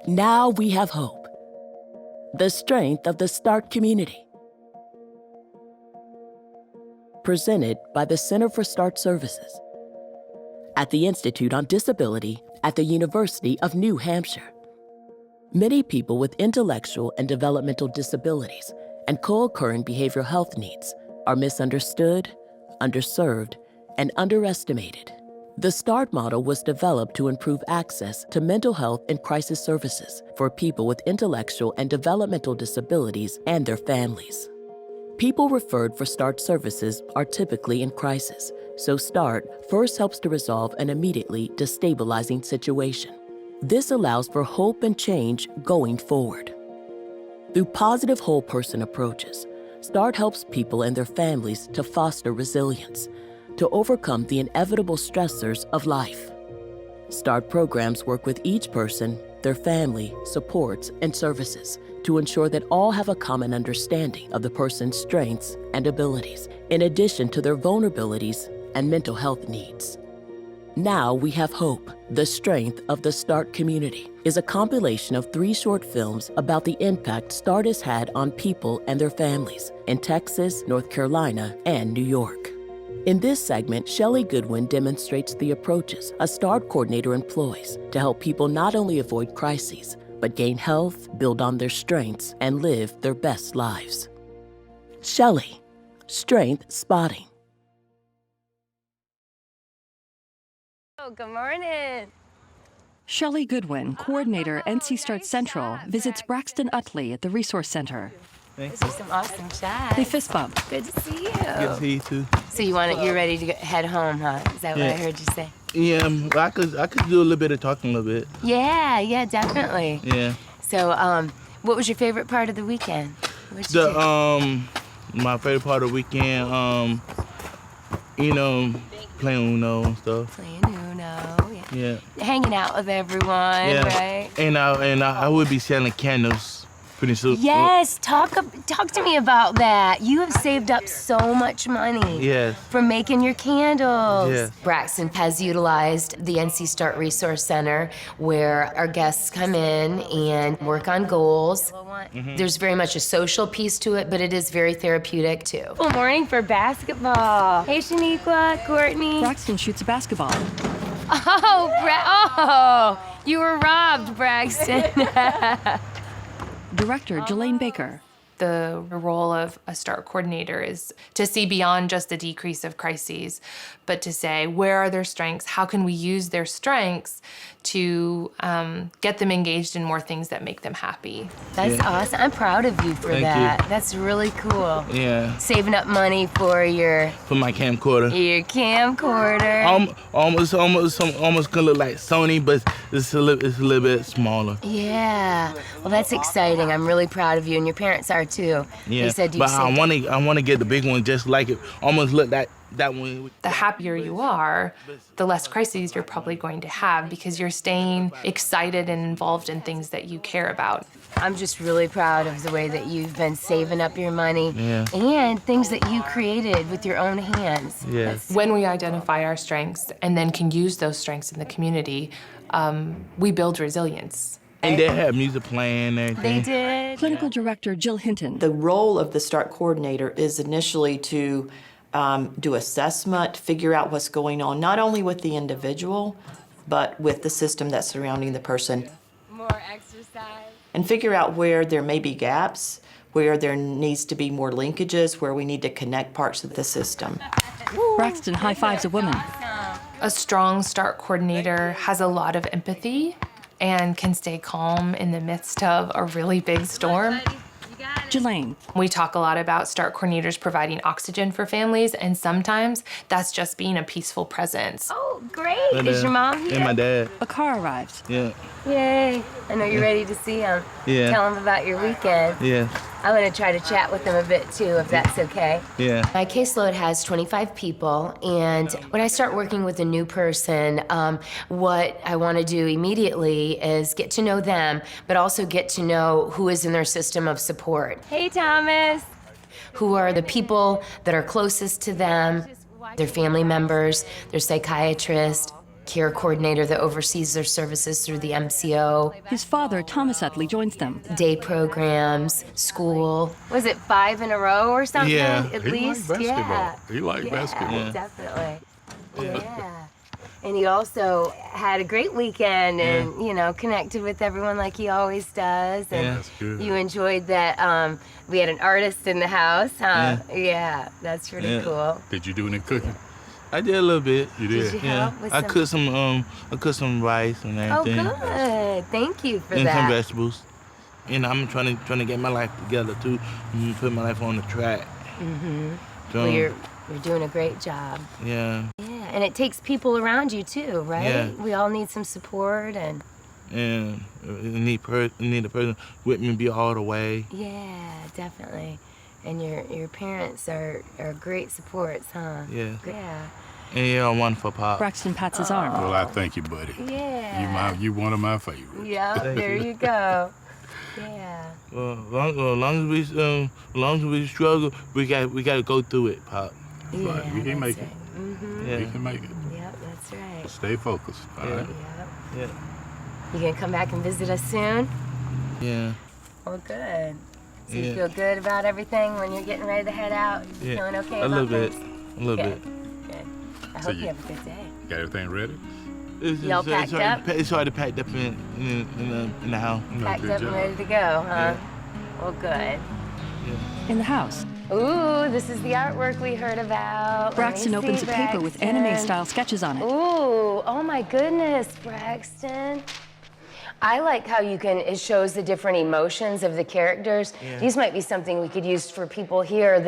Now we have hope. The strength of the START community. Presented by the Center for START Services at the Institute on Disability at the University of New Hampshire. Many people with intellectual and developmental disabilities and co-occurring behavioral health needs are misunderstood, underserved, and underestimated. The START model was developed to improve access to mental health and crisis services for people with intellectual and developmental disabilities and their families. People referred for START services are typically in crisis, so START first helps to resolve an immediately destabilizing situation. This allows for hope and change going forward. Through positive whole person approaches, START helps people and their families to foster resilience, to overcome the inevitable stressors of life. START programs work with each person, their family, supports, and services to ensure that all have a common understanding of the person's strengths and abilities, in addition to their vulnerabilities and mental health needs. Now We Have Hope, The Strength of the START Community, is a compilation of 3 short films about the impact START has had on people and their families in Texas, North Carolina, and New York. In this segment, Shelley Goodwin demonstrates the approaches a START coordinator employs to help people not only avoid crises, but gain health, build on their strengths, and live their best lives. Shelley, Strength Spotting. Oh, good morning. Shelley Goodwin, coordinator NC START Central, visits Braxton Utley at the Resource Center. Those are some awesome shots. They fist bump. Good to see you. Good to see you too. So you're ready to head home, huh? Is that what I heard you say? Yeah, I could do a little bit of talking a little bit. Yeah, definitely. Yeah. So, what was your favorite part of the weekend? What'd you do? My favorite part of the weekend, playing Uno and stuff. Playing Uno, Yeah. Hanging out with everyone, right? And I would be selling candles pretty soon. Yes, talk to me about that. You have saved up so much money. Yes. For making your candles. Yes. Braxton has utilized the NC START Resource Center where our guests come in and work on goals. Mm-hmm. There's very much a social piece to it, but it is very therapeutic too. Good morning for basketball. Hey, Shaniqua, Courtney. Braxton shoots a basketball. Oh, you were robbed, Braxton. Director Jelaine Baker. The role of a START coordinator is to see beyond just the decrease of crises, but to say, where are their strengths? How can we use their strengths to get them engaged in more things that make them happy? That's awesome. I'm proud of you for Thank that. you. That's really cool. Yeah. Saving up money for my camcorder. your camcorder. Almost gonna look like Sony, but it's a little bit smaller. Yeah. Well, that's exciting. I'm really proud of you, and your parents are too. Yeah. They said you but saved I want to get the big one, just like it. Almost look that one. The happier you are, the less crises you're probably going to have because you're staying excited and involved in things that you care about. I'm just really proud of the way that you've been saving up your money and things that you created with your own hands. Yeah. When we identify our strengths and then can use those strengths in the community, we build resilience. And they have music playing and everything. They did. Clinical Director Jill Hinton. The role of the START coordinator is initially to do assessment, figure out what's going on, not only with the individual, but with the system that's surrounding the person. More exercise. And figure out where there may be gaps, where there needs to be more linkages, where we need to connect parts of the system. Braxton high-fives a woman. A strong START coordinator has a lot of empathy and can stay calm in the midst of a really big storm. Jelaine. We talk a lot about START coordinators providing oxygen for families, and sometimes that's just being a peaceful presence. Oh, great. Is your mom here? And my dad. A car arrives. Yeah. Yay. I know you're ready to see him. Yeah. Tell him about your weekend. Yeah. I'm going to try to chat with them a bit too, if that's okay. Yeah. My caseload has 25 people, and when I start working with a new person, what I want to do immediately is get to know them, but also get to know who is in their system of support. Hey, Thomas. Who are the people that are closest to them, their family members, their psychiatrist. care coordinator that oversees their services through the MCO, His father, Thomas Utley, joins them. day programs, school. Was it 5 in a row or something? Yeah. At He least? liked basketball. Yeah. He liked basketball. Yeah, definitely. Yeah. And he also had a great weekend and, you know, connected with everyone like he always does. And Yeah. That's good. you enjoyed that we had an artist in the house, huh? Yeah, that's pretty Yeah. cool. Did you do any cooking? I did a little bit. You Did did? you Yeah, help with I some? cooked some rice and Oh, everything. good. Thank you for And some that. vegetables. You know, I'm trying to get my life together too. Put my life on the track. So, Well, you're doing a great job. yeah, Yeah, and it takes people around you too, right? Yeah. We all need some support and and need a person with me be all the way. yeah, definitely. And your parents are great supports, huh? Yeah. Yeah. And you're a wonderful pop. Braxton pats his arm. Well, I thank you, buddy. Yeah. You one of my favorites. Yeah, there you go. Yeah. Well, long as we struggle, we got to go through it, pop. Yeah, Right, we can make it. Mm-hmm. Yeah. We can make it. Yep, that's right. Stay focused. All right. Yep. Yeah. You gonna come back and visit us soon? Yeah. Well, good. So you Yeah. feel good about everything when you're getting ready to head out? You Yeah. feeling okay A about little bit. things? A little Good. bit. Good. I So hope you- you have a good day. Got everything ready? Y'all packed up? It's already packed up in the house. No, Packed good up and job. ready to go, huh? Well, good. In the house, Ooh, this is the artwork we heard about. Let me Braxton opens see, a paper with Braxton. anime-style sketches on it. Ooh, oh my goodness, Braxton. I like how it shows the different emotions of the characters. These might be something we could use for people here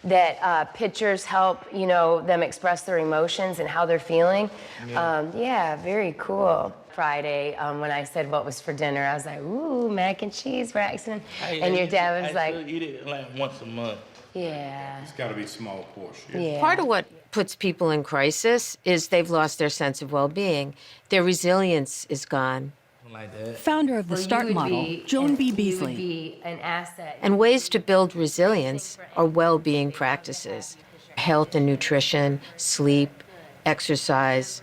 that pictures help, you know, them express their emotions and how they're feeling. Yeah, very cool. Friday, when I said what was for dinner, I was like, ooh, mac and cheese, Braxton. And your dad was like, eat it like once a month. yeah, It's got to be small portion. yeah. Part of what puts people in crisis is they've lost their sense of well-being. Their resilience is gone. Like that. Founder of the Well, you START would model, be- Joan B. You would Beasley. be an asset. And ways to build resilience are well-being practices. Health and nutrition, sleep, exercise,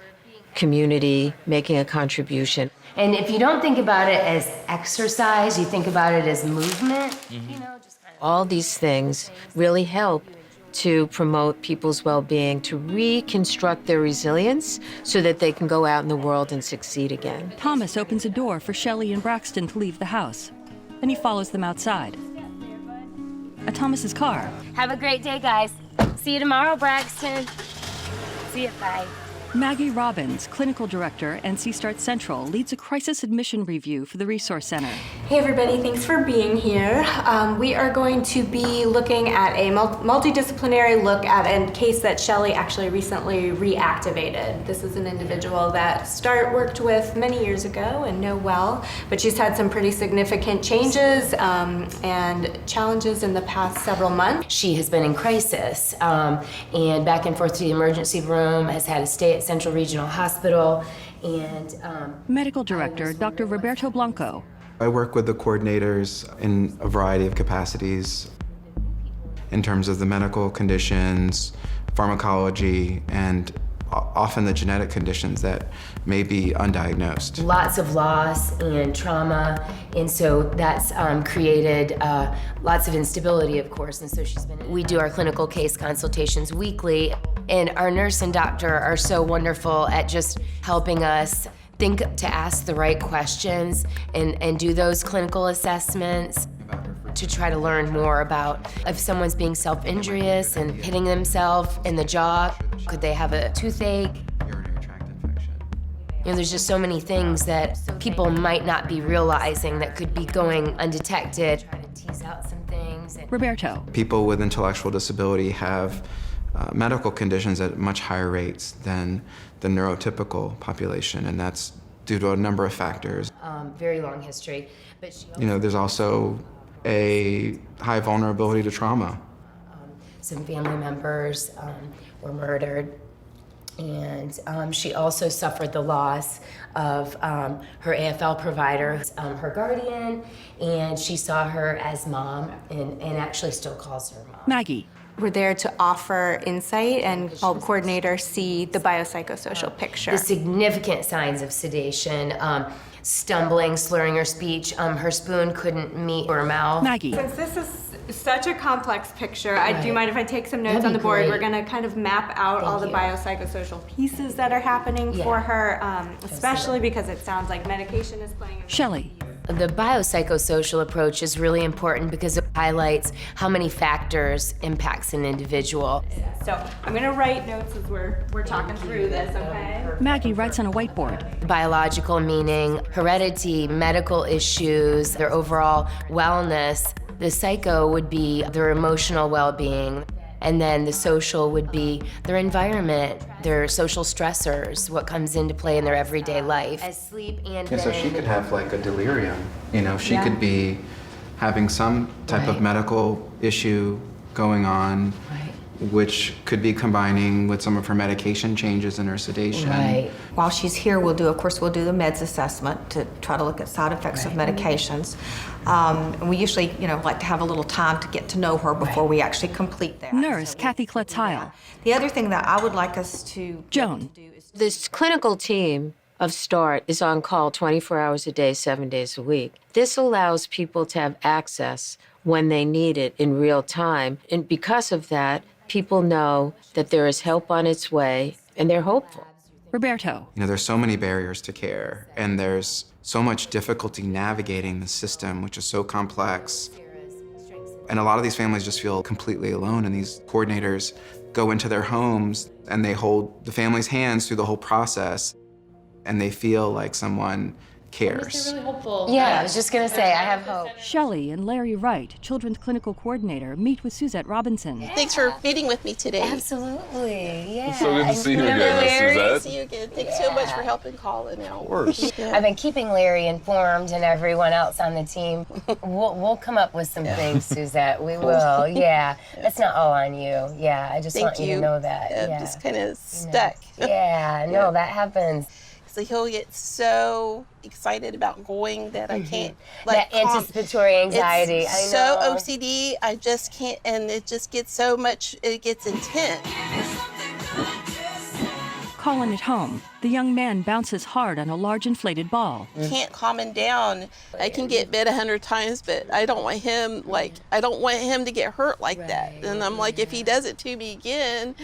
community, making a contribution. And if you don't think about it as exercise, you think about it as movement, you know, just kind of. All these things really help to promote people's well-being, to reconstruct their resilience so that they can go out in the world and succeed again. Thomas opens a door for Shelley and Braxton to leave the house. Then he follows them outside. At Thomas's car, Have a great day, guys. See you tomorrow, Braxton. See you, bye. Maggie Robbins, clinical director, NC Start Central, leads a crisis admission review for the Resource Center. Hey everybody, thanks for being here. We are going to be looking at a multidisciplinary look at a case that Shelley actually recently reactivated. This is an individual that Start worked with many years ago and know well, but she's had some pretty significant changes and challenges in the past several months. She has been in crisis and back and forth to the emergency room, has had to stay at Central Regional Hospital, and Medical director, Dr. Roberto Blanco. I work with the coordinators in a variety of capacities in terms of the medical conditions, pharmacology, and often the genetic conditions that may be undiagnosed. lots of loss and trauma, and so that's created lots of instability, of course, and so she's been. We do our clinical case consultations weekly, and our nurse and doctor are so wonderful at just helping us think to ask the right questions and do those clinical assessments to try to learn more about if someone's being self-injurious and hitting themselves in the jaw. Could they have a toothache? Urinary tract infection. You know, there's just so many things that people might not be realizing that could be going undetected. Try to tease out some things. Roberto. People with intellectual disability have medical conditions at much higher rates than the neurotypical population, and that's due to a number of factors. Very long history, but she also, You know, there's also a high vulnerability to trauma. some family members were murdered, and she also suffered the loss of her AFL provider, her guardian, and she saw her as mom, and actually still calls her mom. Maggie. We're there to offer insight and help coordinators see the biopsychosocial picture. The significant signs of sedation, stumbling, slurring her speech, her spoon couldn't meet her mouth. Maggie. Since this is such a complex picture, do you mind if I take some notes That'd on the be board? great. We're going to kind of map out all the biopsychosocial pieces that are happening for her, especially because it sounds like medication is playing a Shelley. The biopsychosocial approach is really important because it highlights how many factors impacts an individual. So I'm going to write notes as we're talking through this, okay? Maggie writes on a whiteboard. Biological meaning, heredity, medical issues, their overall wellness. The psycho would be their emotional well-being. And then the social would be their environment, their social stressors, what comes into play in their everyday life. As sleep and So she could have like a delirium. She could be having some type of medical issue going on, which could be combining with some of her medication changes and her sedation. Right. While she's here, we'll do the meds assessment to try to look at side effects of medications. And we usually, like to have a little time to get to know her before we actually complete that. Nurse Kathy Klutz-Heil. The other thing that I would like us to Joan. do is This clinical team of START is on call 24 hours a day, 7 days a week. This allows people to have access when they need it in real time. And because of that, people know that there is help on its way, and they're hopeful. Roberto. There's so many barriers to care, and there's so much difficulty navigating the system, which is so complex. And a lot of these families just feel completely alone, and these coordinators go into their homes and they hold the family's hands through the whole process, and they feel like someone cares. Yeah, I was just gonna say, I have hope. Shelley and Larry Wright, Children's Clinical Coordinator, meet with Suzette Robinson. Thanks for meeting with me today. Absolutely, yeah. So good to see you again, Miss Suzette. See you again. Thanks so much for helping Colin out. Of course. I've been keeping Larry informed and everyone else on the team. We'll come up with some things, Suzette. We will, yeah. That's not all on you. Yeah, I just want you to know that. I'm just kind of stuck. Yeah, no, that happens. So he'll get so excited about going that I can't. That anticipatory anxiety. It's I know. so OCD. I just can't, and it just gets so much. It gets intense. Colin at home. The young man bounces hard on a large inflated ball. Can't calm him down. I can get bit 100 times, but I don't want him to get hurt like that. And I'm like, if he does it to me again,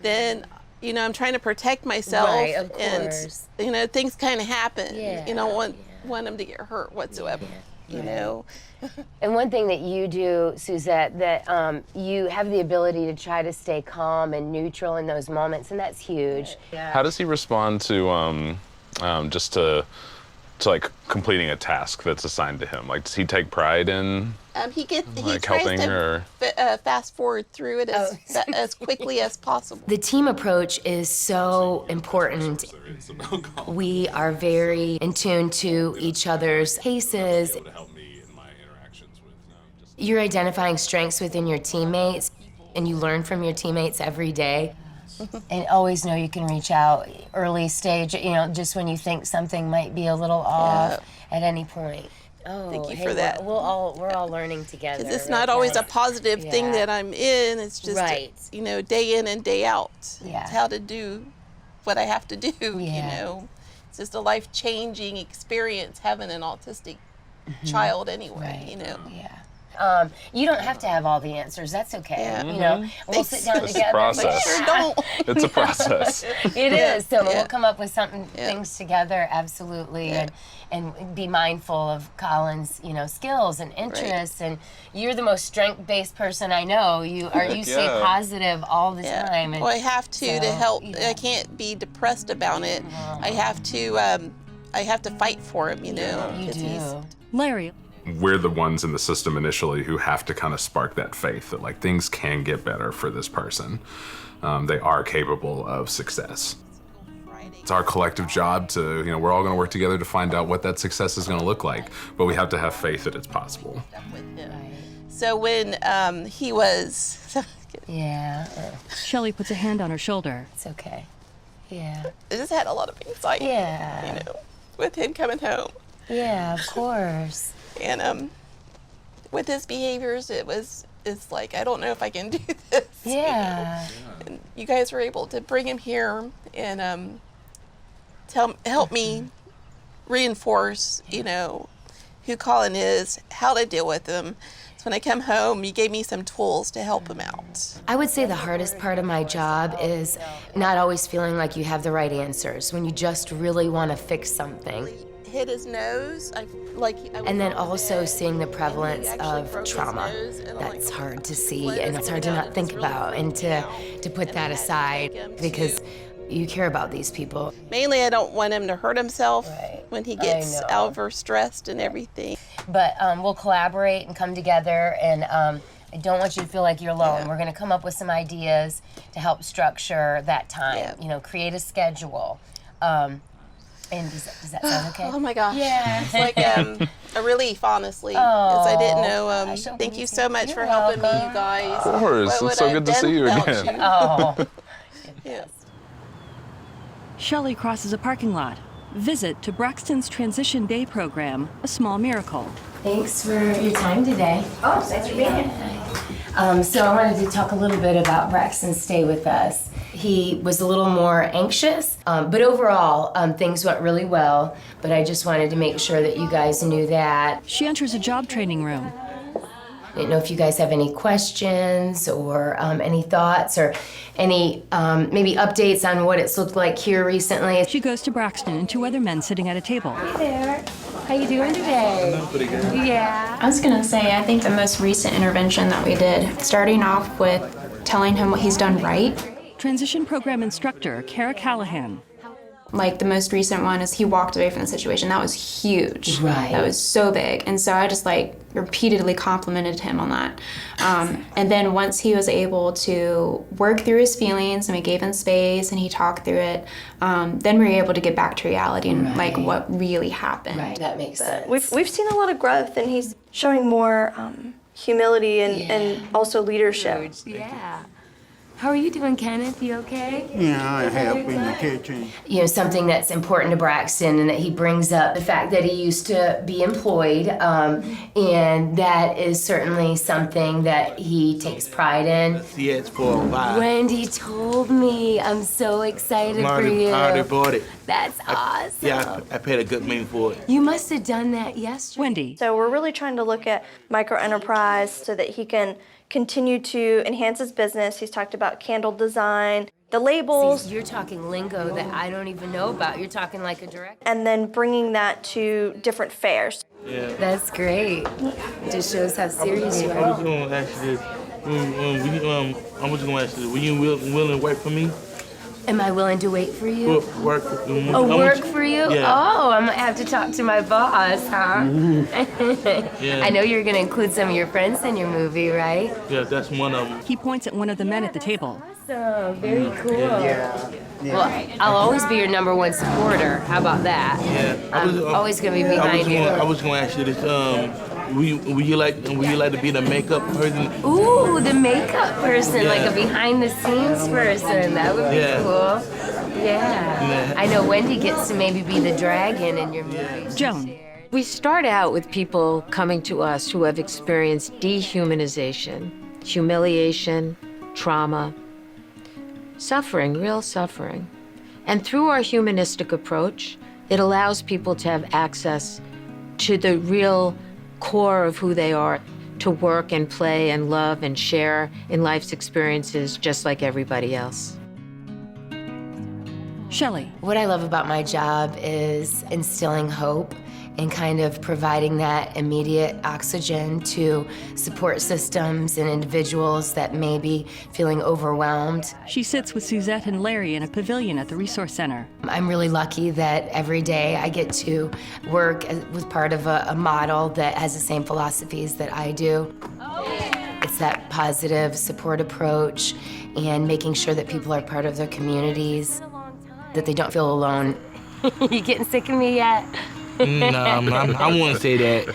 then. I'm trying to protect myself, right, of course. And things kind of happen. Yeah. You don't want him to get hurt whatsoever. And one thing that you do, Suzette, that you have the ability to try to stay calm and neutral in those moments, and that's huge. Yeah. How does he respond to just to like completing a task that's assigned to him? Like, does he take pride in he like tries helping to her? Fast forward through it as quickly as possible. The team approach is so important. We are very in tune to each other's cases. You're identifying strengths within your teammates, and you learn from your teammates every day. And always know you can reach out early stage, just when you think something might be a little off at any point. Oh, thank you for that. We're all learning together. Because it's not always a positive thing that I'm in. It's just, day in and day out. Yeah. It's how to do what I have to do, It's just a life-changing experience having an autistic child anyway, Yeah. You don't have to have all the answers. That's okay. We'll sit down It's together. a process. Sure don't. It's a process. It is. So we'll come up with things together, absolutely, and be mindful of Colin's, skills and interests. And you're the most strength-based person I know. You stay positive all the time. And well, I have to help. I can't be depressed about it. I have to fight for him. You do. Larry. We're the ones in the system initially who have to kind of spark that faith that like things can get better for this person. They are capable of success. It's our collective job to, we're all going to work together to find out what that success is going to look like, but we have to have faith that it's possible. So when he was... Shelley puts a hand on her shoulder. It's okay. Yeah. I just had a lot of anxiety, with him coming home. Yeah, of course. And with his behaviors, it was is like, I don't know if I can do this. Yeah. And you guys were able to bring him here and help me reinforce, who Colin is, how to deal with him. So when I come home, you gave me some tools to help him out. I would say the hardest part of my job is not always feeling like you have the right answers when you just really want to fix something. Hit his nose, And then also seeing the prevalence of trauma. That's hard to see, and it's hard to not think about and to put that aside because you care about these people. Mainly, I don't want him to hurt himself when he gets overstressed and everything. But we'll collaborate and come together, and I don't want you to feel like you're alone. We're going to come up with some ideas to help structure that time. Create a schedule. And does that sound okay? Oh my gosh. Yeah. It's like a relief, honestly. Because I didn't know. Thank you so much for helping me, you guys. Of course. It's so good to see you again. Oh. Yes. Shelley crosses a parking lot. Visit to Braxton's Transition Day program, A Small Miracle. Thanks for your time today. Oh, thanks for being here. So I wanted to talk a little bit about Braxton's stay with us. He was a little more anxious, but overall, things went really well. But I just wanted to make sure that you guys knew that. She enters a job training room. I didn't know if you guys have any questions or any thoughts or any maybe updates on what it's looked like here recently. She goes to Braxton and two other men sitting at a table. Hey there. How you doing today? I'm pretty good. Yeah. I was gonna say, I think the most recent intervention that we did, starting off with telling him what he's done right. Transition program instructor, Kara Callahan. Like the most recent one is he walked away from the situation. That was huge. Right. That was so big. And so I just repeatedly complimented him on that. And then once he was able to work through his feelings and we gave him space and he talked through it, then we were able to get back to reality and what really happened. Right, that makes sense. We've seen a lot of growth and he's showing more humility and also leadership. Yeah. How are you doing, Kenneth? You okay? Yeah, I help in the kitchen. Something that's important to Braxton and that he brings up, the fact that he used to be employed, and that is certainly something that he takes pride in. Yes, for a while. Wendy told me. I'm so excited for you. I already bought it. That's awesome. Yeah, I paid a good money for it. You must have done that yesterday. Wendy. So we're really trying to look at micro-enterprise so that he can continue to enhance his business. He's talked about candle design, the labels. See, you're talking lingo that I don't even know about. You're talking like a director. And then bringing that to different fairs. Yeah. That's great. It just shows how serious you I are. was going to ask you this. I was going to ask you this. Were you willing to work for me? Am I willing to wait for you? Work For you? Yeah. Oh, I'm gonna have to talk to my boss, huh? Yeah. I know you're gonna include some of your friends in your movie, right? Yeah, that's one of them. He points at one of the men at the table. Awesome, very cool. Yeah. Well, I'll always be your #1 supporter. How about that? Yeah. I'm always gonna be behind you. I was going to ask you this. Would you like to be the makeup person? Ooh, the makeup person, like a behind-the-scenes person. That would be cool. Yeah. I know Wendy gets to maybe be the dragon in your movie. Joan. We start out with people coming to us who have experienced dehumanization, humiliation, trauma, suffering, real suffering. And through our humanistic approach, it allows people to have access to the real core of who they are, to work and play and love and share in life's experiences just like everybody else. Shelley. What I love about my job is instilling hope and kind of providing that immediate oxygen to support systems and individuals that may be feeling overwhelmed. She sits with Suzette and Larry in a pavilion at the Resource Center. I'm really lucky that every day I get to work with part of a model that has the same philosophies that I do. It's that positive support approach and making sure that people are part of their communities, that they don't feel alone. You getting sick of me yet? No, I wouldn't say that,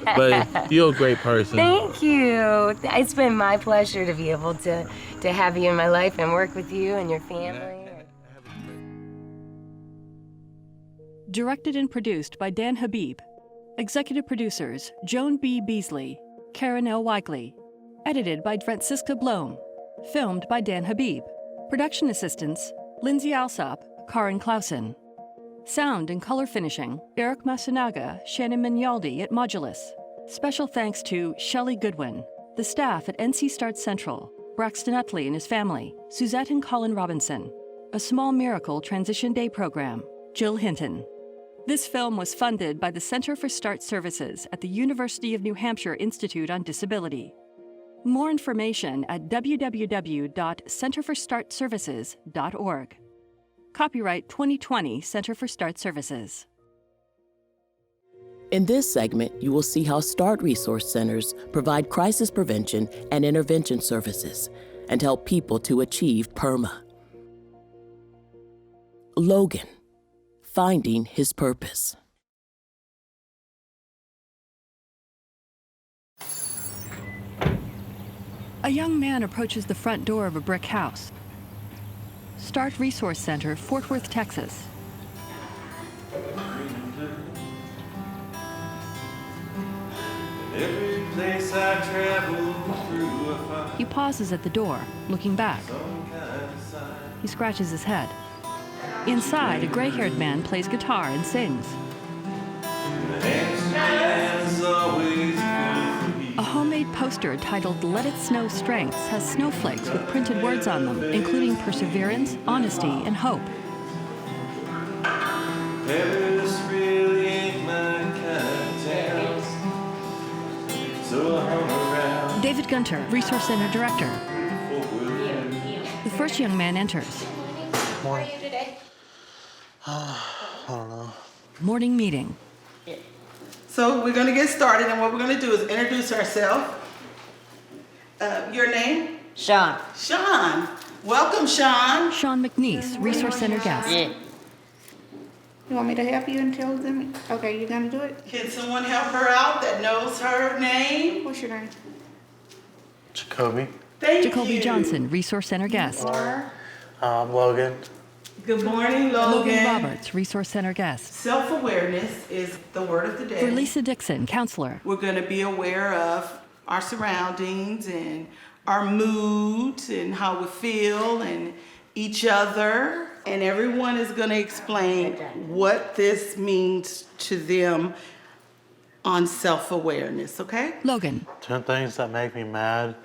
but you're a great person. Thank you. It's been my pleasure to be able to have you in my life and work with you and your family. Directed and produced by Dan Habib. Executive producers, Joan B. Beasley, Karen L. Weigley, Edited by Franziska Blom. Filmed by Dan Habib. Production assistants, Lindsay Alsop, Karin Clausen. Sound and color finishing, Eric Masunaga, Shannon Mignaldi at Modulus. Special thanks to Shelley Goodwin, the staff at NC Start Central, Braxton Utley and his family, Suzette and Colin Robinson, A Small Miracle Transition Day Program, Jill Hinton. This film was funded by the Center for Start Services at the University of New Hampshire Institute on Disability. More information at www.centerforstartservices.org. Copyright 2020 Center for Start Services. In this segment, you will see how START resource centers provide crisis prevention and intervention services and help people to achieve PERMA. Logan, finding his purpose. A young man approaches the front door of a brick house. START Resource Center, Fort Worth, Texas. Every place I travel through, I find He pauses at the door, looking back. He scratches his head. Inside, a gray-haired man plays guitar and sings. A homemade poster titled Let It Snow Strengths has snowflakes with printed words on them, including perseverance, honesty, and hope. Paris really ain't my kind of town, so I hung around. David Gunter, Resource Center Director. The first young man enters. Morning. How are you today? I don't know. Morning meeting. So we're going to get started, and what we're going to do is introduce ourselves. Your name? Sean. Sean. Welcome, Sean. Sean McNeese, Resource Center guest. Yeah. You want me to help you and tell them? Okay, you're going to do it? Can someone help her out that knows her name? What's your name? Jacoby. Thank Jacoby you. Johnson, Resource Center guest. Logan. Good morning, Logan. Logan Roberts, Resource Center guest. Self-awareness is the word of the day. For Lisa Dixon, counselor. We're going to be aware of our surroundings and our moods and how we feel and each other. And everyone is going to explain what this means to them on self-awareness, okay? Logan. 10 things that make me mad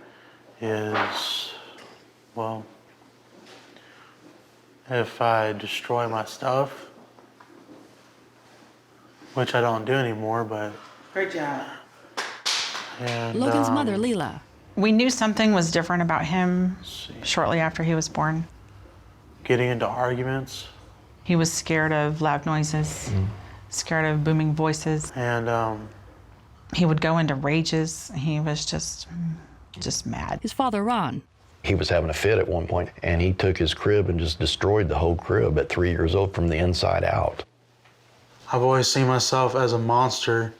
is, well, if I destroy my stuff, which I don't do anymore, but... Great job. And, Logan's mother, Leela. We knew something was different about him shortly after he was born. Getting into arguments. He was scared of loud noises, scared of booming voices. And he would go into rages. He was just mad. His father, Ron. He was having a fit at one point, and he took his crib and just destroyed the whole crib at 3 years old from the inside out. I've always seen myself as a monster.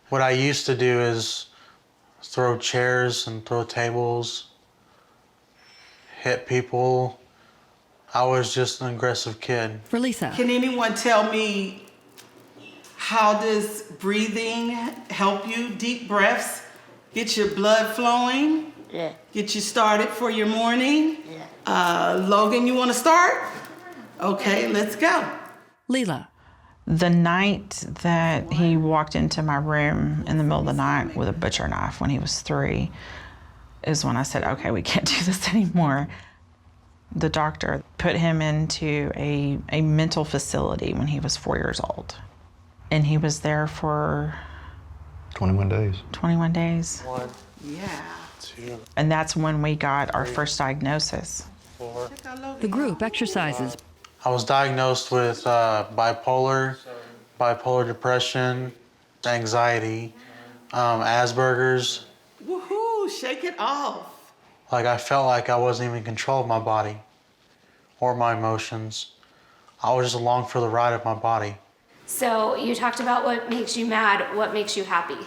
What I used to do is throw chairs and throw tables, hit people. I was just an aggressive kid. For Lisa. Can anyone tell me, how does breathing help you? Deep breaths get your blood flowing? Yeah. Get you started for your morning? Yeah. Logan, you want to start? Okay, let's go. Leela. The night that he walked into my room in the middle of the night with a butcher knife when he was 3 is when I said, okay, we can't do this anymore. The doctor put him into a mental facility when he was 4 years old. And he was there for 21 days. 21 days. 1, Yeah. 2, And that's when we got our first diagnosis. 4. The group exercises. I was diagnosed with bipolar depression, anxiety, Asperger's. Woohoo, shake it off. Like I felt like I wasn't even in control of my body or my emotions. I was just along for the ride of my body. So you talked about what makes you mad, what makes you happy?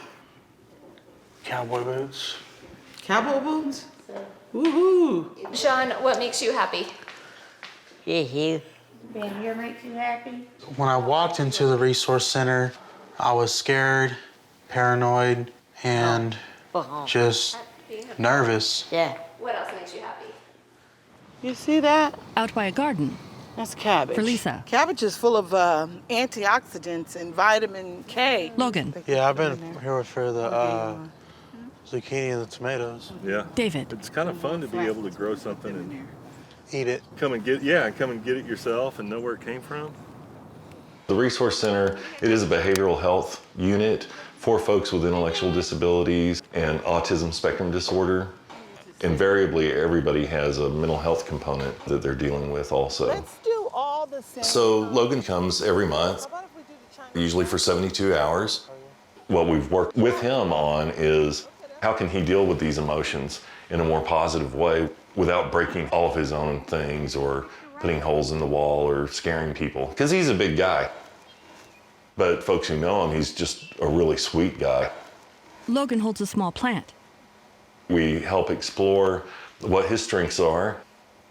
Cowboy boots. Cowboy boots? Woohoo. Sean, what makes you happy? Yeah. Being here makes you happy? When I walked into the resource center, I was scared, paranoid, and Just nervous. Yeah. What else makes you happy? You see that? Out by a garden. That's cabbage. For Lisa. Cabbage is full of antioxidants and vitamin K. Logan. Yeah, I've been here for the zucchini and the tomatoes. Yeah. David. It's kind of fun to be able to grow something and eat it. Come and get it yourself and know where it came from. The Resource Center, it is a behavioral health unit for folks with intellectual disabilities and autism spectrum disorder. Invariably, everybody has a mental health component that they're dealing with also. Let's do all the same. So Logan comes every month, usually for 72 hours. What we've worked with him on is how can he deal with these emotions in a more positive way without breaking all of his own things or putting holes in the wall or scaring people. Because he's a big guy. But folks who know him, he's just a really sweet guy. Logan holds a small plant. We help explore what his strengths are,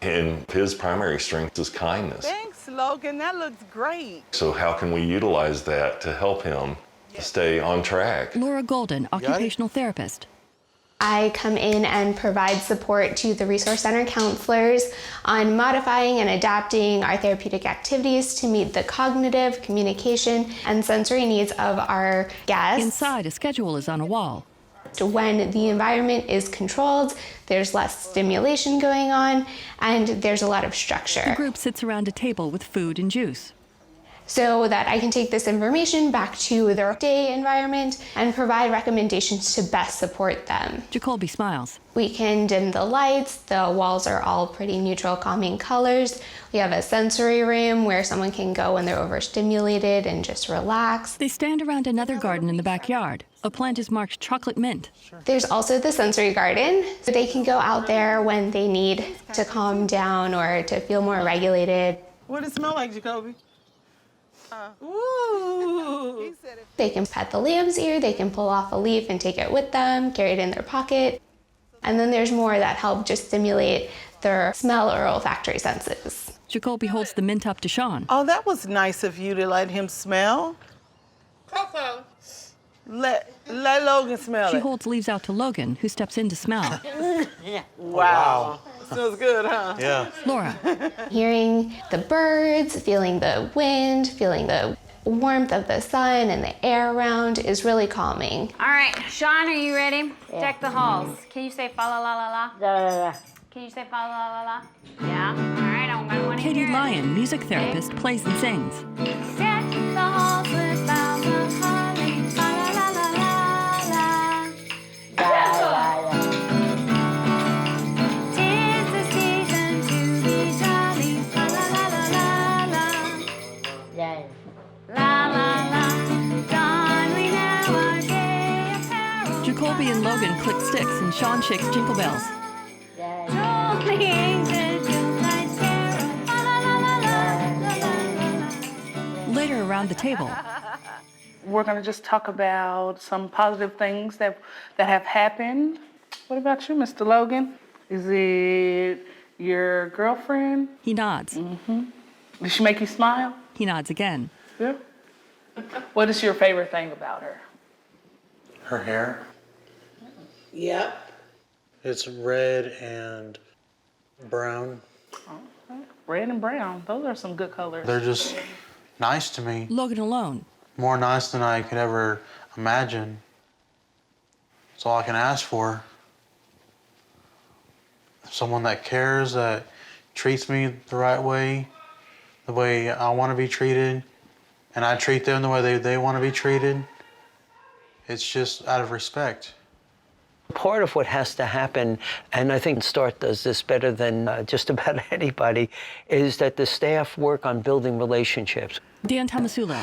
and his primary strength is kindness. Thanks, Logan. That looks great. So how can we utilize that to help him stay on track? Laura Golden, occupational therapist. I come in and provide support to the Resource Center counselors on modifying and adapting our therapeutic activities to meet the cognitive, communication, and sensory needs of our guests. Inside, a schedule is on a wall. When the environment is controlled, there's less stimulation going on, and there's a lot of structure. The group sits around a table with food and juice. So that I can take this information back to their day environment and provide recommendations to best support them. Jacoby smiles. We can dim the lights. The walls are all pretty neutral, calming colors. We have a sensory room where someone can go when they're overstimulated and just relax. They stand around another garden in the backyard. A plant is marked chocolate mint. There's also the sensory garden. So they can go out there when they need to calm down or to feel more regulated. What does it smell like, Jacoby? Ooh. They can pet the lamb's ear, they can pull off a leaf and take it with them, carry it in their pocket. And then there's more that help just stimulate their smell or olfactory senses. Jacoby holds the mint up to Sean. Oh, that was nice of you to let him smell. Coco. Let Logan smell She it. holds leaves out to Logan, who steps in to smell. Wow. Smells good, huh? Yeah. Laura. Hearing the birds, feeling the wind, feeling the warmth of the sun and the air around is really calming. All right, Sean, are you ready? Deck the halls. Can you say fa la la la la? La la la. Can you say fa la la la? Yeah. All right, I'm gonna want to hear Katie it. Lyon, music therapist, plays and sings. Deck the halls with boughs of holly. Fa la la la la la. La la la. 'Tis the season to be jolly. Fa la la la la la. La. La la la. Don we now our gay apparel. Jacoby and Logan click sticks and Sean shakes jingle bells. Jolly angels, Yuletide carol. Fa la la la la la la la. Later around the table, We're going to just talk about some positive things that have happened. What about you, Mr. Logan? Is it your girlfriend? he nods. Mm-hmm. Did she make you smile? He nods again. Yeah. What is your favorite thing about her? Her hair. Yep. It's red and brown. Okay. Red and brown. Those are some good colors. They're just nice to me. Logan alone. More nice than I could ever imagine. That's all I can ask for. Someone that cares, that treats me the right way I want to be treated, and I treat them the way they want to be treated. It's just out of respect. Part of what has to happen, and I think START does this better than just about anybody, is that the staff work on building relationships. Dan Tomasula.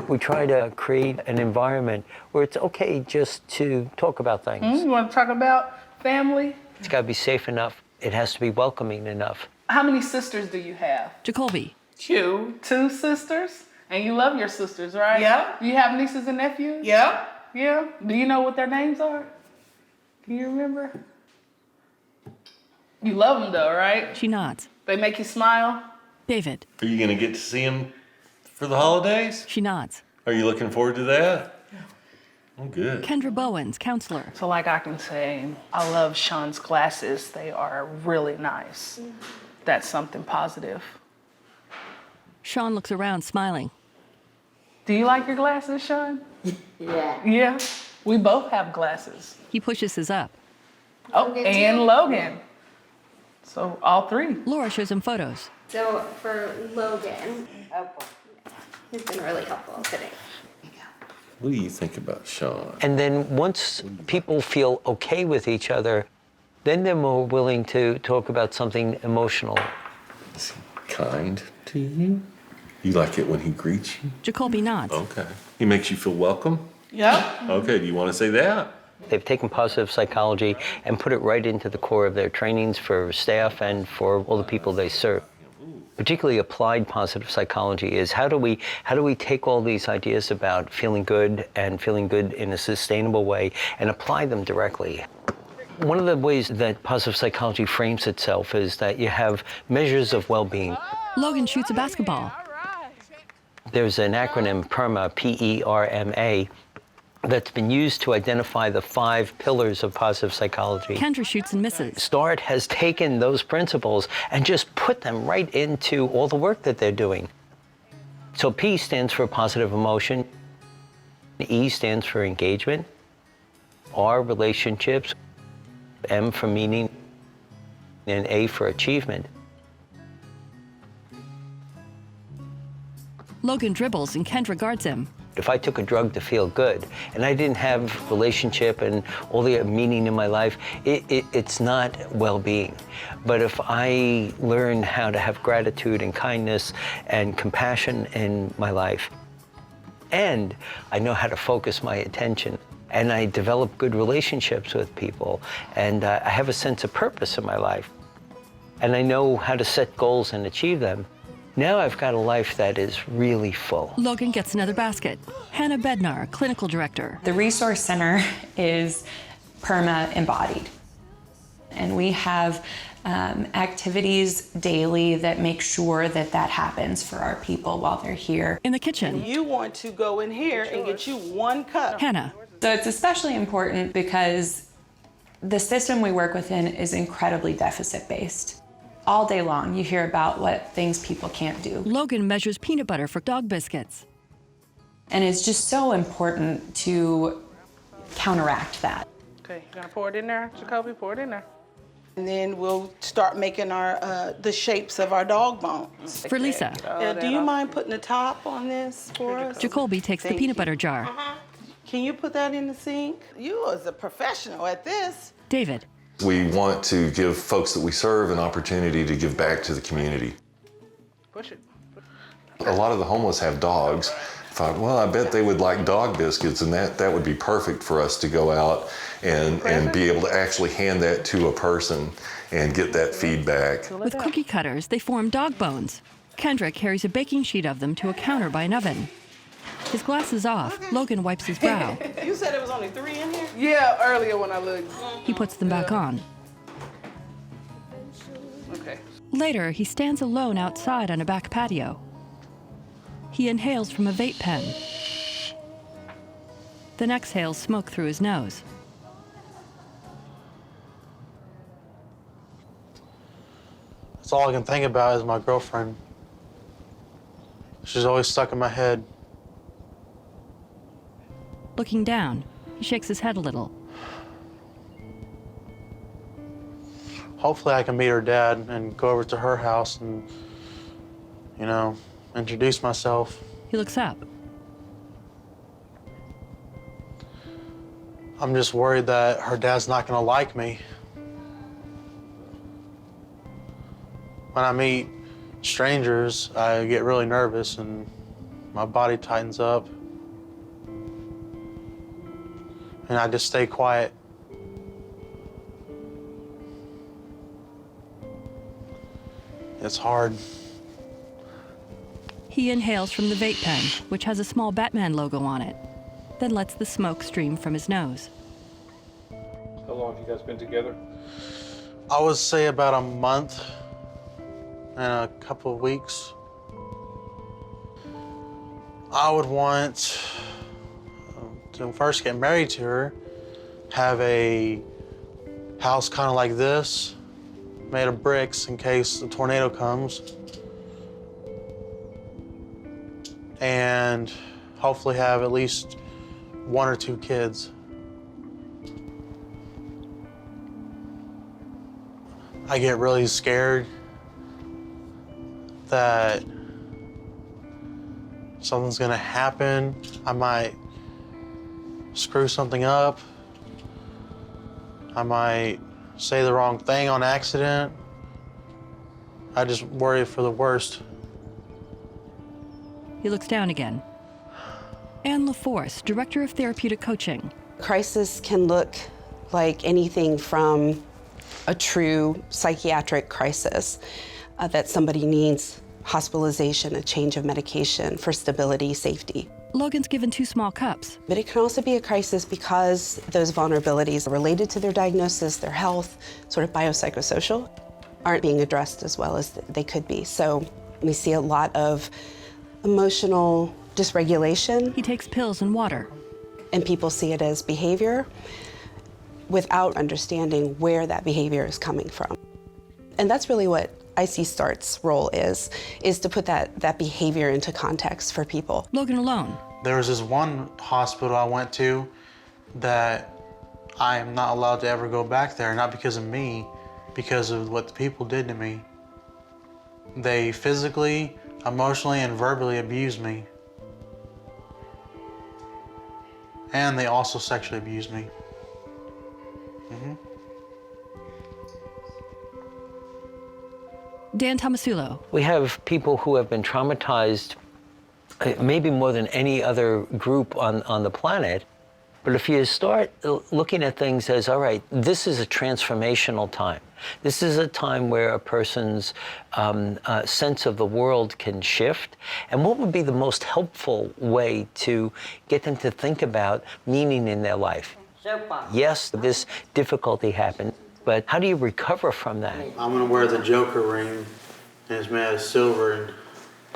We try to create an environment where it's okay just to talk about things. You want to talk about family? It's got to be safe enough. It has to be welcoming enough. How many sisters do you have? Jacoby. Two sisters? And you love your sisters, right? Yeah. Do you have nieces and nephews? Yeah. Yeah? Do you know what their names are? Can you remember? You love them though, right? She nods. They make you smile? David. Are you going to get to see him for the holidays? She nods. Are you looking forward to that? Oh, good. Kendra Bowens, counselor. So like I can say, I love Sean's glasses. They are really nice. That's something positive. Sean looks around, smiling. Do you like your glasses, Sean? Yeah. Yeah. We both have glasses. He pushes his up. Oh, and Logan. So all three. Laura shows him photos. So for Logan, he's been really helpful today. What do you think about Sean? And then once people feel okay with each other, then they're more willing to talk about something emotional. Is he kind to you? You like it when he greets you? Jacoby nods. Okay. He makes you feel welcome? Yeah. Okay, do you want to say that? They've taken positive psychology and put it right into the core of their trainings for staff and for all the people they serve. Particularly applied positive psychology is how do we take all these ideas about feeling good and feeling good in a sustainable way and apply them directly. One of the ways that positive psychology frames itself is that you have measures of well-being. Logan shoots a basketball. There's an acronym, PERMA, P-E-R-M-A, that's been used to identify the 5 pillars of positive psychology. Kendra shoots and misses. START has taken those principles and just put them right into all the work that they're doing. So P stands for positive emotion, E stands for engagement, R, relationships, M for meaning, and A for achievement. Logan dribbles and Kendra guards him. If I took a drug to feel good and I didn't have relationship and all the meaning in my life, it's not well-being. But if I learn how to have gratitude and kindness and compassion in my life, and I know how to focus my attention, and I develop good relationships with people, and I have a sense of purpose in my life, and I know how to set goals and achieve them, now I've got a life that is really full. Logan gets another basket. Hannah Bednar, clinical director. The Resource Center is PERMA embodied. And we have activities daily that make sure that that happens for our people while they're here. In the kitchen. You want to go in here and get you 1 cup. Hannah. So it's especially important because the system we work within is incredibly deficit-based. All day long, you hear about what things people can't do. Logan measures peanut butter for dog biscuits. And it's just so important to counteract that. Okay, you gonna pour it in there, Jacoby? Pour it in there. And then we'll start making our the shapes of our dog bones. For Lisa. Do you mind putting the top on this for us? Jacoby takes the peanut butter jar. Can you put that in the sink? You as a professional at this. David. We want to give folks that we serve an opportunity to give back to the community. Push it. A lot of the homeless have dogs. Thought, well, I bet they would like dog biscuits, and that would be perfect for us to go out and be able to actually hand that to a person and get that feedback. With cookie cutters, they form dog bones. Kendra carries a baking sheet of them to a counter by an oven. His glasses off, Logan wipes his brow. You said it was only 3 in here? Yeah, earlier when I looked. He puts them back on. Okay. Later, he stands alone outside on a back patio. He inhales from a vape pen, then exhales smoke through his nose. That's all I can think about is my girlfriend. She's always stuck in my head. Looking down, he shakes his head a little. Hopefully I can meet her dad and go over to her house and, introduce myself. He looks up. I'm just worried that her dad's not gonna like me. When I meet strangers, I get really nervous and my body tightens up. And I just stay quiet. It's hard. He inhales from the vape pen, which has a small Batman logo on it, then lets the smoke stream from his nose. How long have you guys been together? I would say about a month and a couple of weeks. I would want to first get married to her, have a house kind of like this, made of bricks in case a tornado comes, and hopefully have at least 1 or 2 kids. I get really scared that something's gonna happen. I might screw something up. I might say the wrong thing on accident. I just worry for the worst. He looks down again. Anne LaForce, Director of Therapeutic Coaching. Crisis can look like anything from a true psychiatric crisis that somebody needs hospitalization, a change of medication for stability, safety. Logan's given 2 small cups. But it can also be a crisis because those vulnerabilities are related to their diagnosis, their health, sort of biopsychosocial, aren't being addressed as well as they could be. So we see a lot of emotional dysregulation. He takes pills and water. And people see it as behavior without understanding where that behavior is coming from. And that's really what IC START's role is to put that behavior into context for people. Logan alone. There was this one hospital I went to that I am not allowed to ever go back there, not because of me, because of what the people did to me. They physically, emotionally, and verbally abused me. And they also sexually abused me. Dan Tomasulo. We have people who have been traumatized maybe more than any other group on the planet. But if you start looking at things as, all right, this is a transformational time. This is a time where a person's sense of the world can shift. And what would be the most helpful way to get them to think about meaning in their life? Yes, this difficulty happened, but how do you recover from that? I'm gonna wear the Joker ring, and it's made out of silver,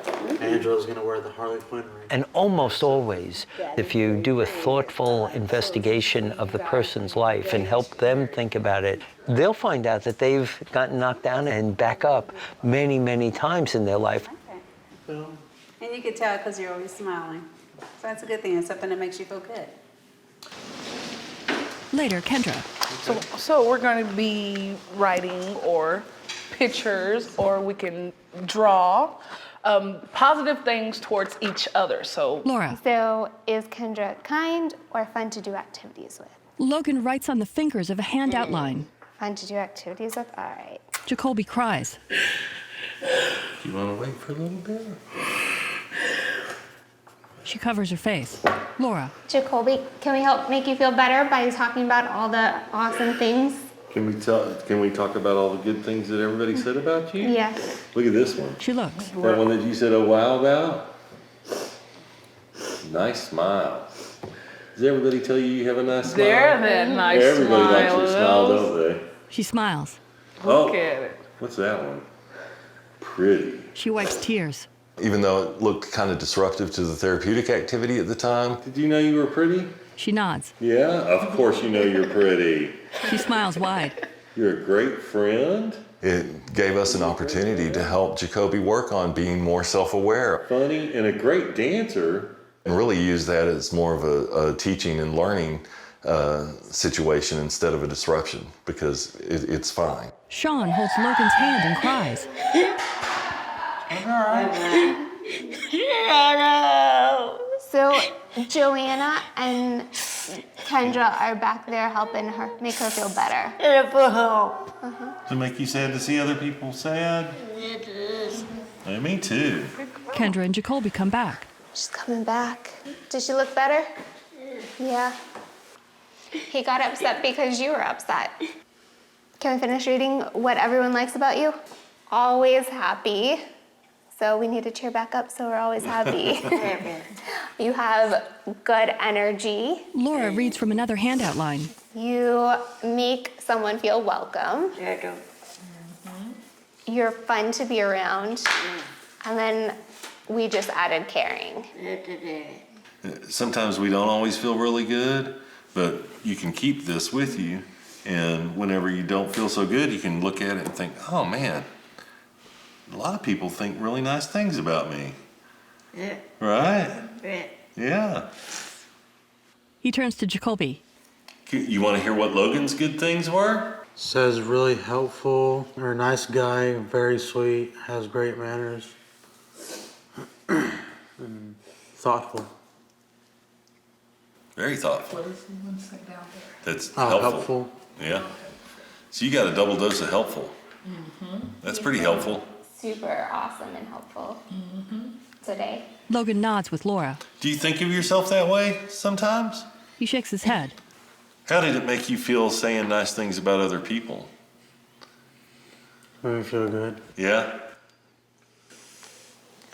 and Angela's gonna wear the Harley Quinn ring. And almost always, if you do a thoughtful investigation of the person's life and help them think about it, they'll find out that they've gotten knocked down and back up many, many times in their life. And you can tell because you're always smiling. So that's a good thing. It's something that makes you feel good. Later, Kendra. So we're going to be writing or pictures, or we can draw positive things towards each other. So Laura. So is Kendra kind or fun to do activities with? Logan writes on the fingers of a hand outline. Fun to do activities with? All right. Jacoby cries. Do you want to wait for a little bit? She covers her face. Laura. Jacoby, can we help make you feel better by talking about all the awesome things? Can we talk about all the good things that everybody said about you? Yes. Look at this one. She looks. That one that you said oh wow about? Nice smile. Does everybody tell you you have a nice smile? They're that nice Everybody smile. likes your smile, don't they? She smiles. Look at it. What's that one? Pretty. She wipes tears. Even though it looked kind of disruptive to the therapeutic activity at the time. Did you know you were pretty? She nods. Yeah, of course you know you're pretty. She smiles wide. You're a great friend. It gave us an opportunity to help Jacoby work on being more self-aware. Funny and a great dancer. And really use that as more of a teaching and learning situation instead of a disruption, because it's fine. Sean holds Logan's hand and cries. So Joanna and Kendra are back there helping her, make her feel better. Does it make you sad to see other people sad? It is. Me too. Kendra and Jacoby come back. She's coming back. Did she look better? Yeah. He got upset because you were upset. Can we finish reading what everyone likes about you? Always happy. So we need to cheer back up so we're always happy. You have good energy. Laura reads from another hand outline. You make someone feel welcome. You're fun to be around. And then we just added caring. Sometimes we don't always feel really good, but you can keep this with you. And whenever you don't feel so good, you can look at it and think, oh man, a lot of people think really nice things about me. Yeah. Right? Yeah. Yeah. He turns to Jacoby. You want to hear what Logan's good things were? Says really helpful, or a nice guy, very sweet, has great manners, and thoughtful. Very thoughtful. What does he want to say down there? That's helpful. Yeah. So you got a double dose of helpful. That's pretty helpful. Super awesome and helpful today. Logan nods with Laura. Do you think of yourself that way sometimes? He shakes his head. How did it make you feel saying nice things about other people? Made me feel good. Yeah?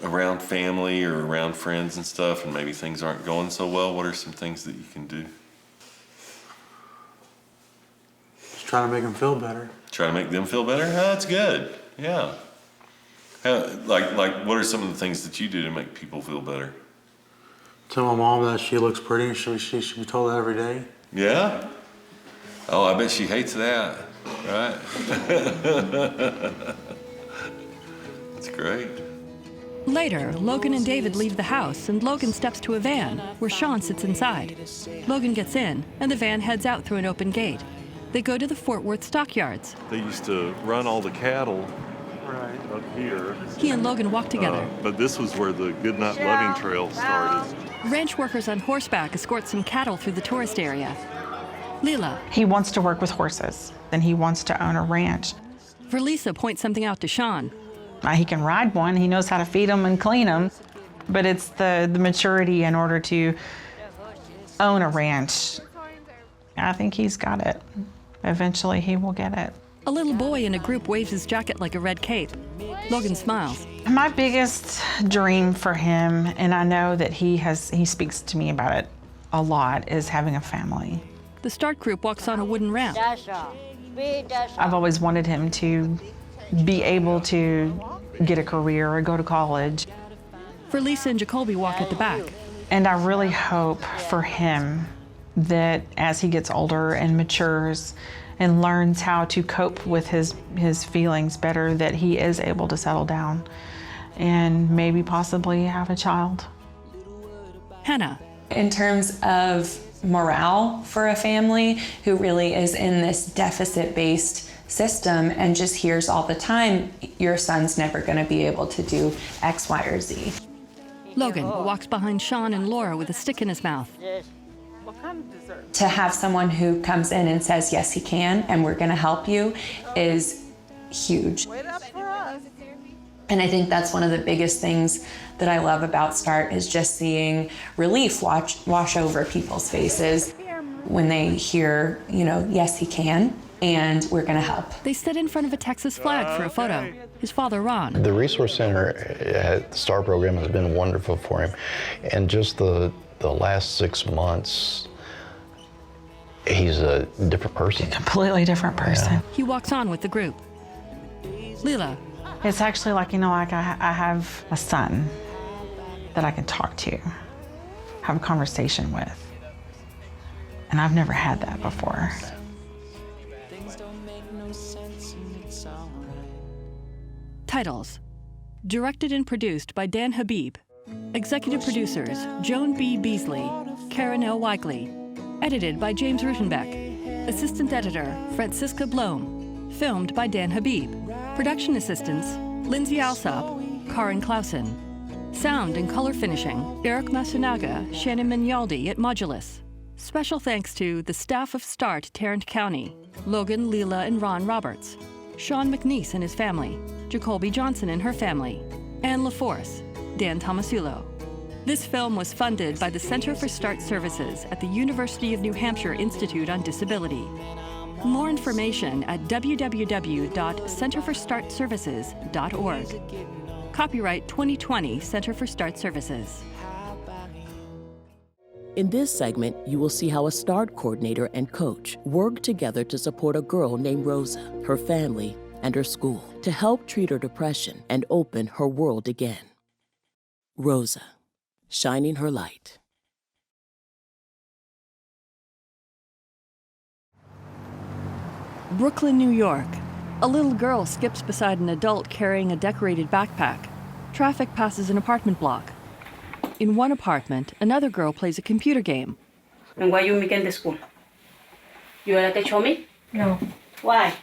Around family or around friends and stuff, and maybe things aren't going so well, what are some things that you can do? Just trying to make them feel better. Try to make them feel better? Oh, that's good. Yeah. Like, what are some of the things that you do to make people feel better? Tell my mom that she looks pretty. She should be told that every day. Yeah? Oh, I bet she hates that, right? That's great. Later, Logan and David leave the house, and Logan steps to a van, where Sean sits inside. Logan gets in, and the van heads out through an open gate. They go to the Fort Worth stockyards. They used to run all the cattle up here. He and Logan walk together. But this was where the Goodnight Loving Trail started. Ranch workers on horseback escort some cattle through the tourist area. Leela. He wants to work with horses, and he wants to own a ranch. Verlisa points something out to Sean. He can ride one, he knows how to feed them and clean them, but it's the maturity in order to own a ranch. I think he's got it. Eventually he will get it. A little boy in a group waves his jacket like a red cape. Logan smiles. My biggest dream for him, and I know that he speaks to me about it a lot, is having a family. The start group walks on a wooden ramp. I've always wanted him to be able to get a career or go to college. Verlisa and Jacoby walk at the back. And I really hope for him that as he gets older and matures and learns how to cope with his feelings better, that he is able to settle down and maybe possibly have a child. Hannah. In terms of morale for a family who really is in this deficit-based system and just hears all the time, your son's never going to be able to do X, Y, or Z. Logan walks behind Sean and Laura with a stick in his mouth. To have someone who comes in and says, yes, he can, and we're going to help you, is huge. And I think that's one of the biggest things that I love about START, is just seeing relief wash over people's faces when they hear, yes, he can, and we're going to help. They sit in front of a Texas flag for a photo. His father, Ron. The Resource Center at the STAR program has been wonderful for him. And just the last 6 months, he's a different person. Completely different person. Yeah. He walks on with the group. Leela. It's actually like, I have a son that I can talk to, have a conversation with. And I've never had that before. Titles. Directed and produced by Dan Habib. Executive producers, Joan B. Beasley, Karen L. Weigley. Edited by James Rutenbeck. Assistant editor, Francisca Blome. Filmed by Dan Habib. Production assistants, Lindsay Alsop, Karin Clausen. Sound and color finishing, Eric Masunaga, Shannon Mignaldi at Modulus. Special thanks to the staff of START Tarrant County, Logan, Leela, and Ron Roberts, Sean McNeese and his family, Jacoby Johnson and her family, Ann LaForce, Dan Tomasulo. This film was funded by the Center for START Services at the University of New Hampshire Institute on Disability. More information at www.centerforstartservices.org. Copyright 2020 Center for START Services. In this segment, you will see how a START coordinator and coach work together to support a girl named Rosa, her family, and her school to help treat her depression and open her world again. Rosa, shining her light. Brooklyn, New York. A little girl skips beside an adult carrying a decorated backpack. Traffic passes an apartment block. In one apartment, another girl plays a computer game. And why you making the school? You wanna to show me? No. Why?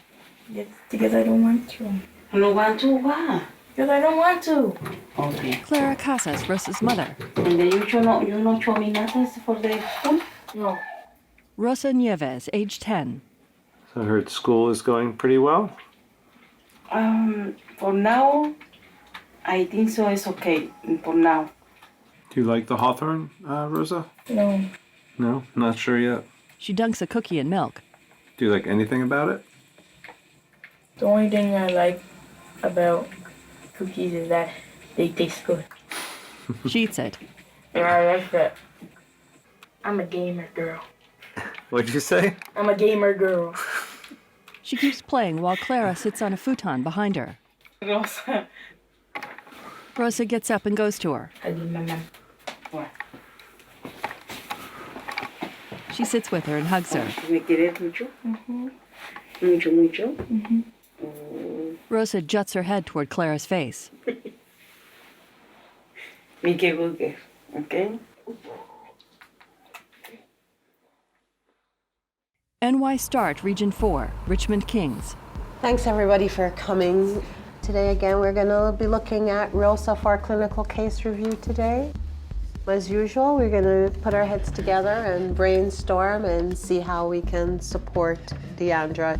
Because I don't want to. You don't want to? Why? Because I don't want to. Okay. Clara Casas, Rosa's mother. And then you don't show me nothing for the school? No. Rosa Nieves, age 10. So I heard school is going pretty well? For now, I think so. It's okay for now. Do you like the Hawthorne, Rosa? No. No? Not sure yet. She dunks a cookie in milk. Do you like anything about it? The only thing I like about cookies is that they taste good. She eats it. And I like that. I'm a gamer girl. What'd you say? I'm a gamer girl. She keeps playing while Clara sits on a futon behind her. Rosa. Rosa gets up and goes to her. What? She sits with her and hugs her. ¿Me quieres mucho? Mm-hmm. Mucho, mucho? Mm-hmm. Rosa juts her head toward Clara's face. Me que guste, okay? NY Start, Region 4, Richmond Kings. Thanks everybody for coming. Today again we're going to be looking at Rosa for our clinical case review today. As usual, we're going to put our heads together and brainstorm and see how we can support Deandra.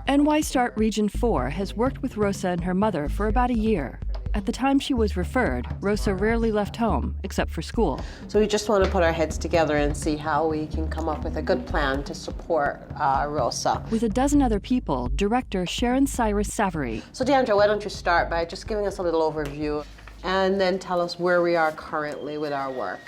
NY Start Region 4 has worked with Rosa and her mother for about a year. At the time she was referred, Rosa rarely left home, except for school. So we just want to put our heads together and see how we can come up with a good plan to support Rosa. With a dozen other people, director Sharon Cyrus Savory. So Deandra, why don't you start by just giving us a little overview and then tell us where we are currently with our work.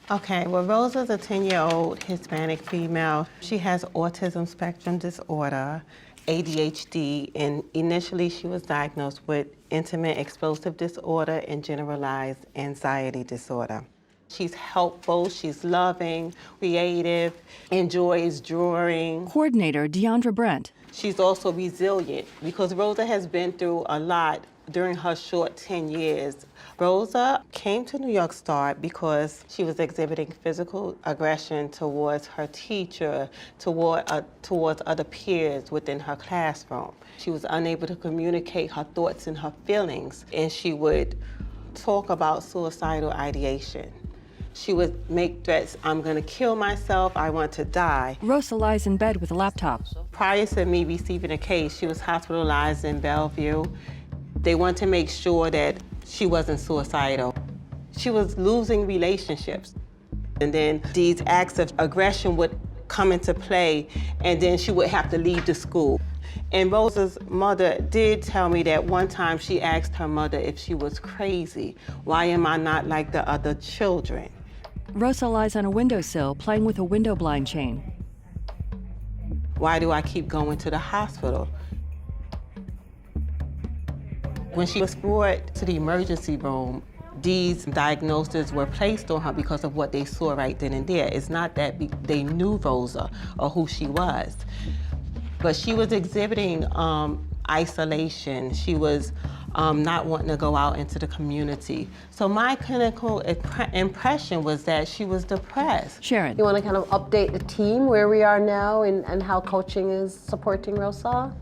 Okay, well, Rosa's a 10-year-old Hispanic female. She has autism spectrum disorder, ADHD, and initially she was diagnosed with intimate explosive disorder and generalized anxiety disorder. She's helpful, she's loving, creative, enjoys drawing. Coordinator Deandra Brent. She's also resilient because Rosa has been through a lot during her short 10 years. Rosa came to New York Start because she was exhibiting physical aggression towards her teacher, towards other peers within her classroom. She was unable to communicate her thoughts and her feelings, and she would talk about suicidal ideation. She would make threats, I'm gonna kill myself, I want to die. Rosa lies in bed with a laptop. Prior to me receiving a case, she was hospitalized in Bellevue. They wanted to make sure that she wasn't suicidal. She was losing relationships. And then these acts of aggression would come into play, and then she would have to leave the school. And Rosa's mother did tell me that one time she asked her mother if she was crazy. Why am I not like the other children? Rosa lies on a windowsill playing with a window blind chain. Why do I keep going to the hospital? When she was brought to the emergency room, these diagnoses were placed on her because of what they saw right then and there. It's not that they knew Rosa or who she was, but she was exhibiting isolation. She was not wanting to go out into the community. So my clinical impression was that she was depressed. Sharon. You want to kind of update the team where we are now and how coaching is supporting Rosa?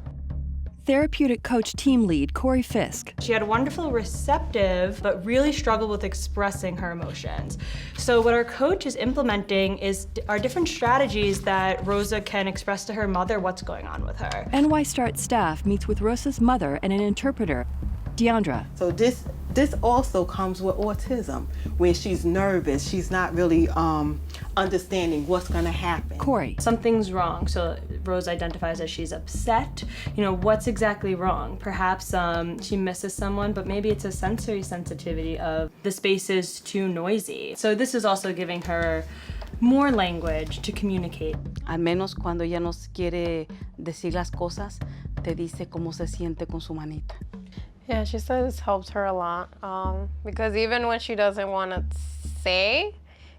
Therapeutic coach team lead Corey Fisk. She had a wonderful receptive, but really struggled with expressing her emotions. So what our coach is implementing are different strategies that Rosa can express to her mother what's going on with her. NY Start staff meets with Rosa's mother and an interpreter, Deandra. So this also comes with autism. When she's nervous, she's not really understanding what's gonna happen. Corey. Something's wrong, so Rose identifies as she's upset. You know, what's exactly wrong? Perhaps she misses someone, but maybe it's a sensory sensitivity of the space is too noisy. So this is also giving her more language to communicate. Al menos cuando ella nos quiere decir las cosas, te dice cómo se siente con su manita. Yeah, she says it helps her a lot because even when she doesn't want to say,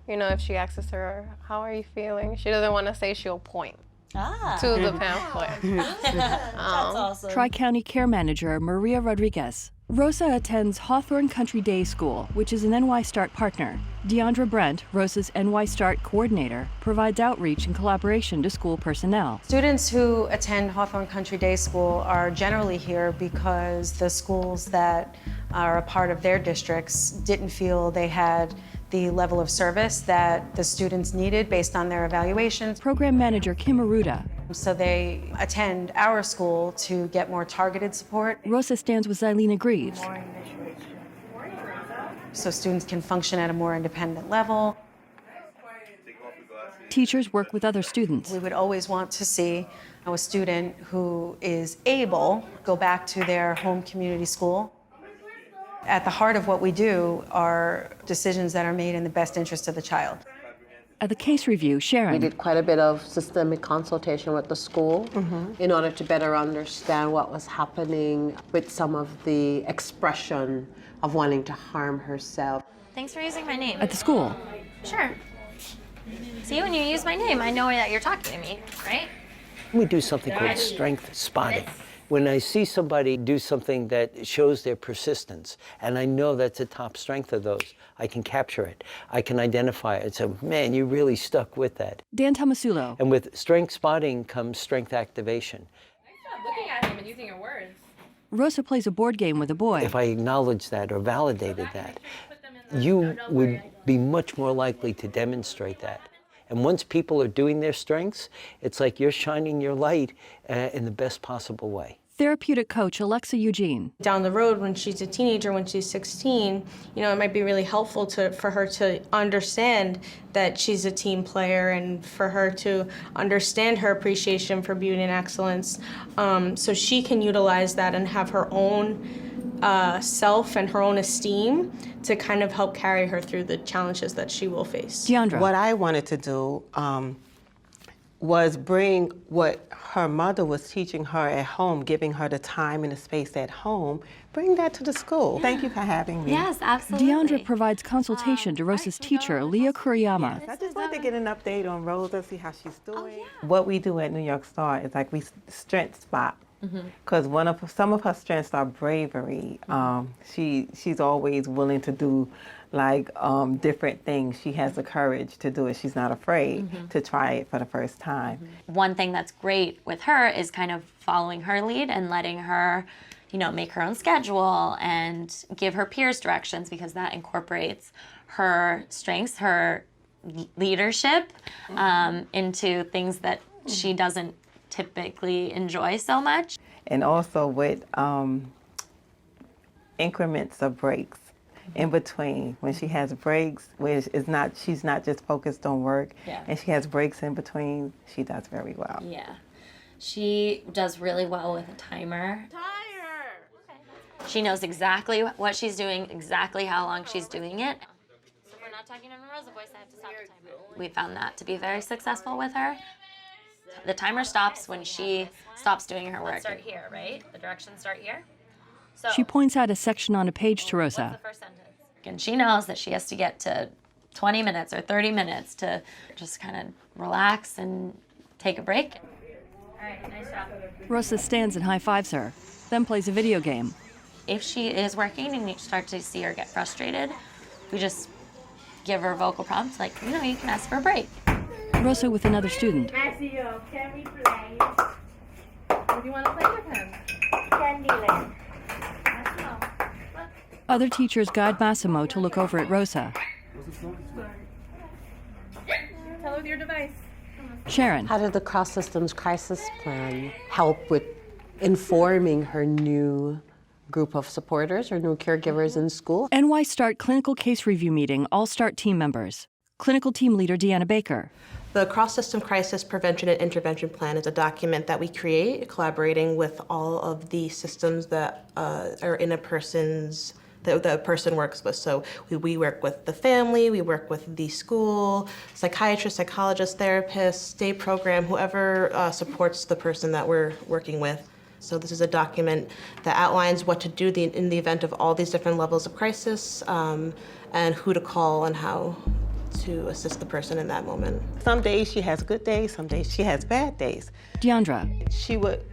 you know, if she asks her, how are you feeling? She doesn't want to say, she'll point. to the pamphlet. That's awesome. Tri-County Care Manager Maria Rodriguez. Rosa attends Hawthorne Country Day School, which is an NY Start partner. Deandra Brent, Rosa's NY Start coordinator, provides outreach and collaboration to school personnel. Students who attend Hawthorne Country Day School are generally here because the schools that are a part of their districts didn't feel they had the level of service that the students needed based on their evaluations. Program Manager Kim Aruda. So they attend our school to get more targeted support. Rosa stands with Zylena Greaves. So students can function at a more independent level. Teachers work with other students. We would always want to see a student who is able to go back to their home community school. At the heart of what we do are decisions that are made in the best interest of the child. At the case review, Sharon. We did quite a bit of systemic consultation with the school in order to better understand what was happening with some of the expression of wanting to harm herself. Thanks for using my name. At the school. Sure. See, when you use my name, I know that you're talking to me, right? We do something called strength spotting. When I see somebody do something that shows their persistence, and I know that's a top strength of those, I can capture it. I can identify it and say, man, you really stuck with that. Dan Tomasulo. And with strength spotting comes strength activation. Looking at him and using your words. Rosa plays a board game with a boy. If I acknowledged that or validated that, you would be much more likely to demonstrate that. And once people are doing their strengths, it's like you're shining your light in the best possible way. Therapeutic coach Alexa Eugene. Down the road, when she's a teenager, when she's 16, it might be really helpful for her to understand that she's a team player and for her to understand her appreciation for beauty and excellence, so she can utilize that and have her own self and her own esteem to kind of help carry her through the challenges that she will face. Deandra. What I wanted to do was bring what her mother was teaching her at home, giving her the time and the space at home, bring that to the school. Thank you for having me. Yes, absolutely. Deandra provides consultation to Rosa's teacher, Leah Kuriyama. Yes, I just wanted to get an update on Rosa, see how she's doing. What we do at New York Star is like we strength spot. Because some of her strengths are bravery. She's always willing to do different things. She has the courage to do it. She's not afraid to try it for the first time. One thing that's great with her is kind of following her lead and letting her, make her own schedule and give her peers directions, because that incorporates her strengths, her leadership into things that she doesn't typically enjoy so much. And also with increments of breaks in between. When she has breaks, where she's not just focused on work, and she has breaks in between, she does very well. Yeah. She does really well with a timer. She knows exactly what she's doing, exactly how long she's doing it. So we're not talking in a Rosa voice, I have to stop the timer. We found that to be very successful with her. The timer stops when she stops doing her work. Let's start here, right? The directions start here. So She points out a section on a page to Rosa. what's the first sentence? And she knows that she has to get to 20 minutes or 30 minutes to just kind of relax and take a break. All right, nice job. Rosa stands and high-fives her, then plays a video game. If she is working and you start to see her get frustrated, we just give her vocal prompts like, you can ask for a break. Rosa with another student. Maxio, can we play? What do you want to play with him? Candyland. Other teachers guide Massimo to look over at Rosa. Tell her with your device. Sharon. How did the Cross Systems Crisis Plan help with informing her new group of supporters or new caregivers in school? NY Start Clinical Case Review Meeting, all Start team members. Clinical team leader Deanna Baker. The Cross-System Crisis Prevention and Intervention Plan is a document that we create collaborating with all of the systems that are in a person's that the person works with. So we work with the family, we work with the school, psychiatrist, psychologist, therapist, day program, whoever supports the person that we're working with. So this is a document that outlines what to do in the event of all these different levels of crisis and who to call and how to assist the person in that moment. Some days she has good days, some days she has bad days. Deandra. She would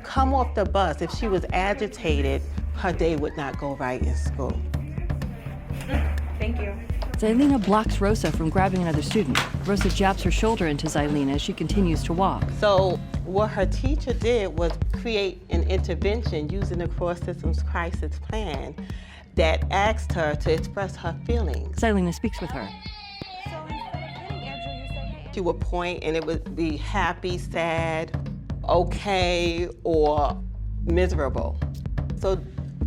come off the bus. If she was agitated, her day would not go right in school. Thank you. Xylena blocks Rosa from grabbing another student. Rosa jabs her shoulder into Xylena as she continues to walk. So what her teacher did was create an intervention using the Cross Systems Crisis Plan that asked her to express her feelings. Xylena speaks with her. She would point and it would be happy, sad, okay, or miserable. So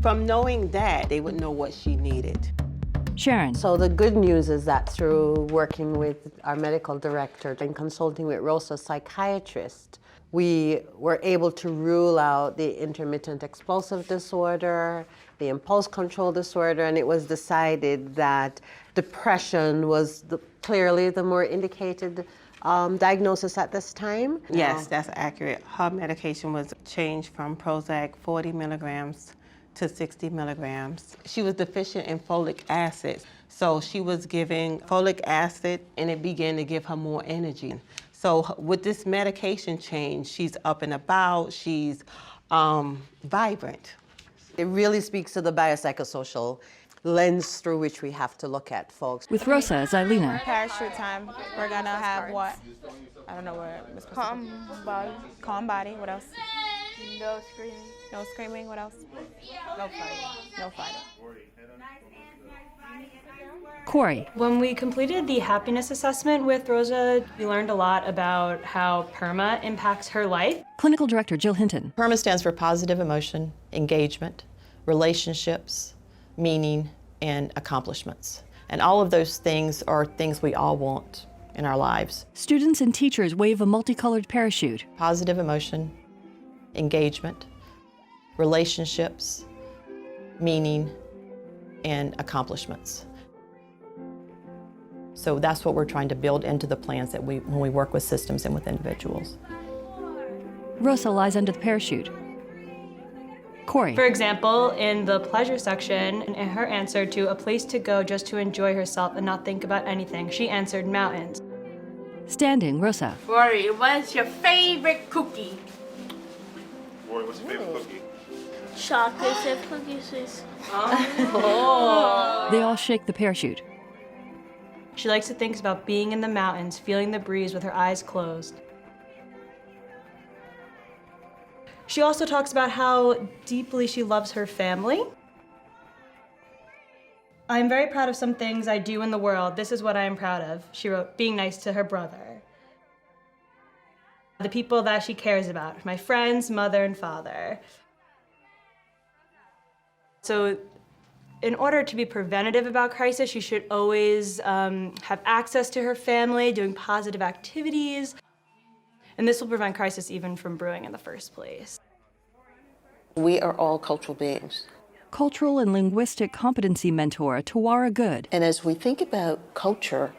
from knowing that, they would know what she needed. Sharon. So the good news is that through working with our medical director and consulting with Rosa's psychiatrist, we were able to rule out the intermittent explosive disorder, the impulse control disorder, and it was decided that depression was clearly the more indicated diagnosis at this time. Yes, that's accurate. Her medication was changed from Prozac 40 milligrams to 60 milligrams. She was deficient in folic acid, so she was giving folic acid and it began to give her more energy. So with this medication change, she's up and about, she's vibrant. It really speaks to the biopsychosocial lens through which we have to look at folks. With Rosa, Xylena. Parachute time. We're gonna have what? I don't know where. Calm body. Calm body. What else? No screaming. No screaming. What else? No fighting. No fighting. Corey. When we completed the happiness assessment with Rosa, we learned a lot about how PERMA impacts her life. Clinical Director Jill Hinton. PERMA stands for positive emotion, engagement, relationships, meaning, and accomplishments. And all of those things are things we all want in our lives. Students and teachers wave a multicolored parachute. Positive emotion, engagement, relationships, meaning, and accomplishments. So that's what we're trying to build into the plans that when we work with systems and with individuals. Rosa lies under the parachute. Corey. For example, in the pleasure section, in her answer to a place to go just to enjoy herself and not think about anything, she answered mountains. Standing, Rosa. Rory, what's your favorite cookie? Rory, what's your favorite cookie? Chocolate chip cookies. Oh. They all shake the parachute. She likes to think about being in the mountains, feeling the breeze with her eyes closed. She also talks about how deeply she loves her family. I'm very proud of some things I do in the world. This is what I am proud of. She wrote, being nice to her brother. The people that she cares about, my friends, mother, and father. So in order to be preventative about crisis, she should always have access to her family, doing positive activities. And this will prevent crisis even from brewing in the first place. We are all cultural beings. Cultural and linguistic competency mentor, Tawara Good. And as we think about culture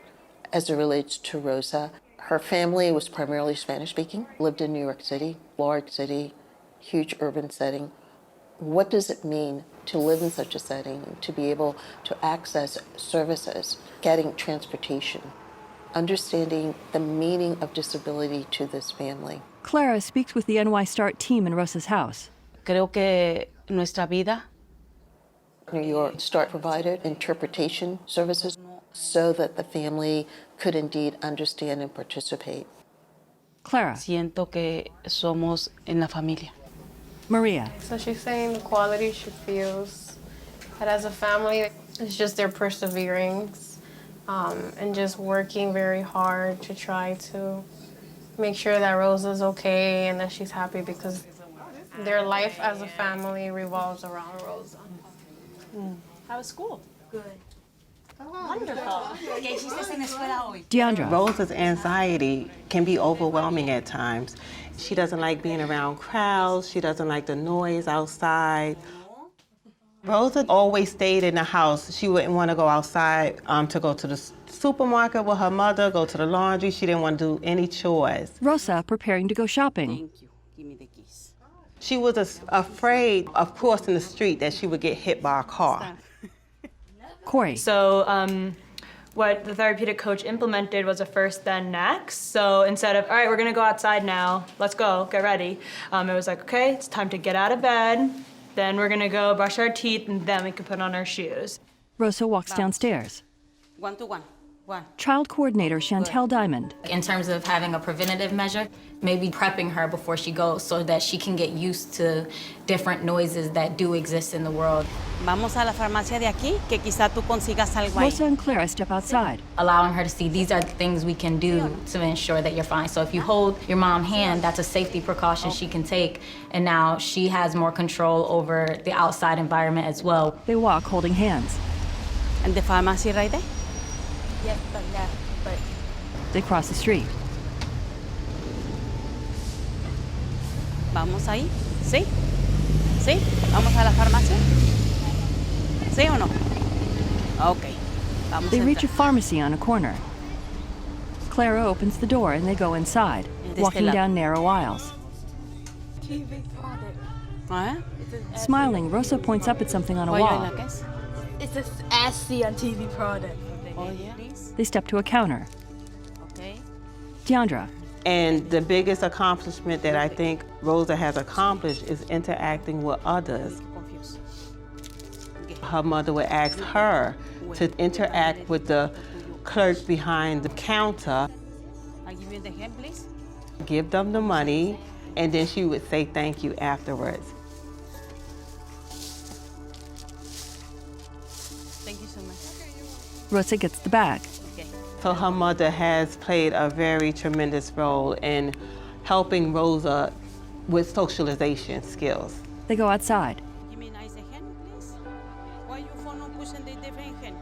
as it relates to Rosa, her family was primarily Spanish-speaking, lived in New York City, large city, huge urban setting. What does it mean to live in such a setting, to be able to access services, getting transportation, understanding the meaning of disability to this family? Clara speaks with the NY START team in Rosa's house. Creo que nuestra vida. New York START provided interpretation services so that the family could indeed understand and participate. Clara. Siento que somos en la familia. Maria. So she's saying the quality she feels that as a family, it's just their perseverance and just working very hard to try to make sure that Rosa's okay and that she's happy because their life as a family revolves around Rosa. How was school? Good. Wonderful. Deandra. Rosa's anxiety can be overwhelming at times. She doesn't like being around crowds. She doesn't like the noise outside. Rosa always stayed in the house. She wouldn't want to go outside to go to the supermarket with her mother, go to the laundry. She didn't want to do any chores. Rosa preparing to go shopping. Give me the keys. She was afraid of crossing the street that she would get hit by a car. Corey. So What the therapeutic coach implemented was a first, then next. So instead of, all right, we're gonna go outside now, let's go, get ready. It was like, okay, it's time to get out of bed, then we're gonna go brush our teeth, and then we can put on our shoes. Rosa walks downstairs. 1 to 1. 1. Child coordinator Chantel Diamond. In terms of having a preventative measure, maybe prepping her before she goes so that she can get used to different noises that do exist in the world. Vamos a la farmacia de aquí, que quizá tú consigas algo ahí. Rosa and Clara step outside. Allowing her to see these are the things we can do to ensure that you're fine. So if you hold your mom's hand, that's a safety precaution she can take. And now she has more control over the outside environment as well. They walk holding hands. And the pharmacy right there? Yes, but They cross the street. Vamos ahí. ¿Sí? ¿Sí? ¿Vamos a la farmacia? ¿Sí o no? Okay. Vamos They a reach a entrar. pharmacy on a corner. Clara opens the door and they go inside, walking down narrow aisles. ¿Eh? Smiling, Rosa points up at something on a Pollo en wall. la queso. It's a SC on TV product. Oh, yeah? They step to a counter. Okay. Deandra. And the biggest accomplishment that I think Rosa has accomplished is interacting with others. Her mother would ask her to interact with the clerk behind the counter, I give you the hand, please. give them the money, and then she would say thank you afterwards. Thank you so much. Rosa gets the bag. So her mother has played a very tremendous role in helping Rosa with socialization skills. They go outside. Give me nice hand, please. Why you for no pushing the different hand?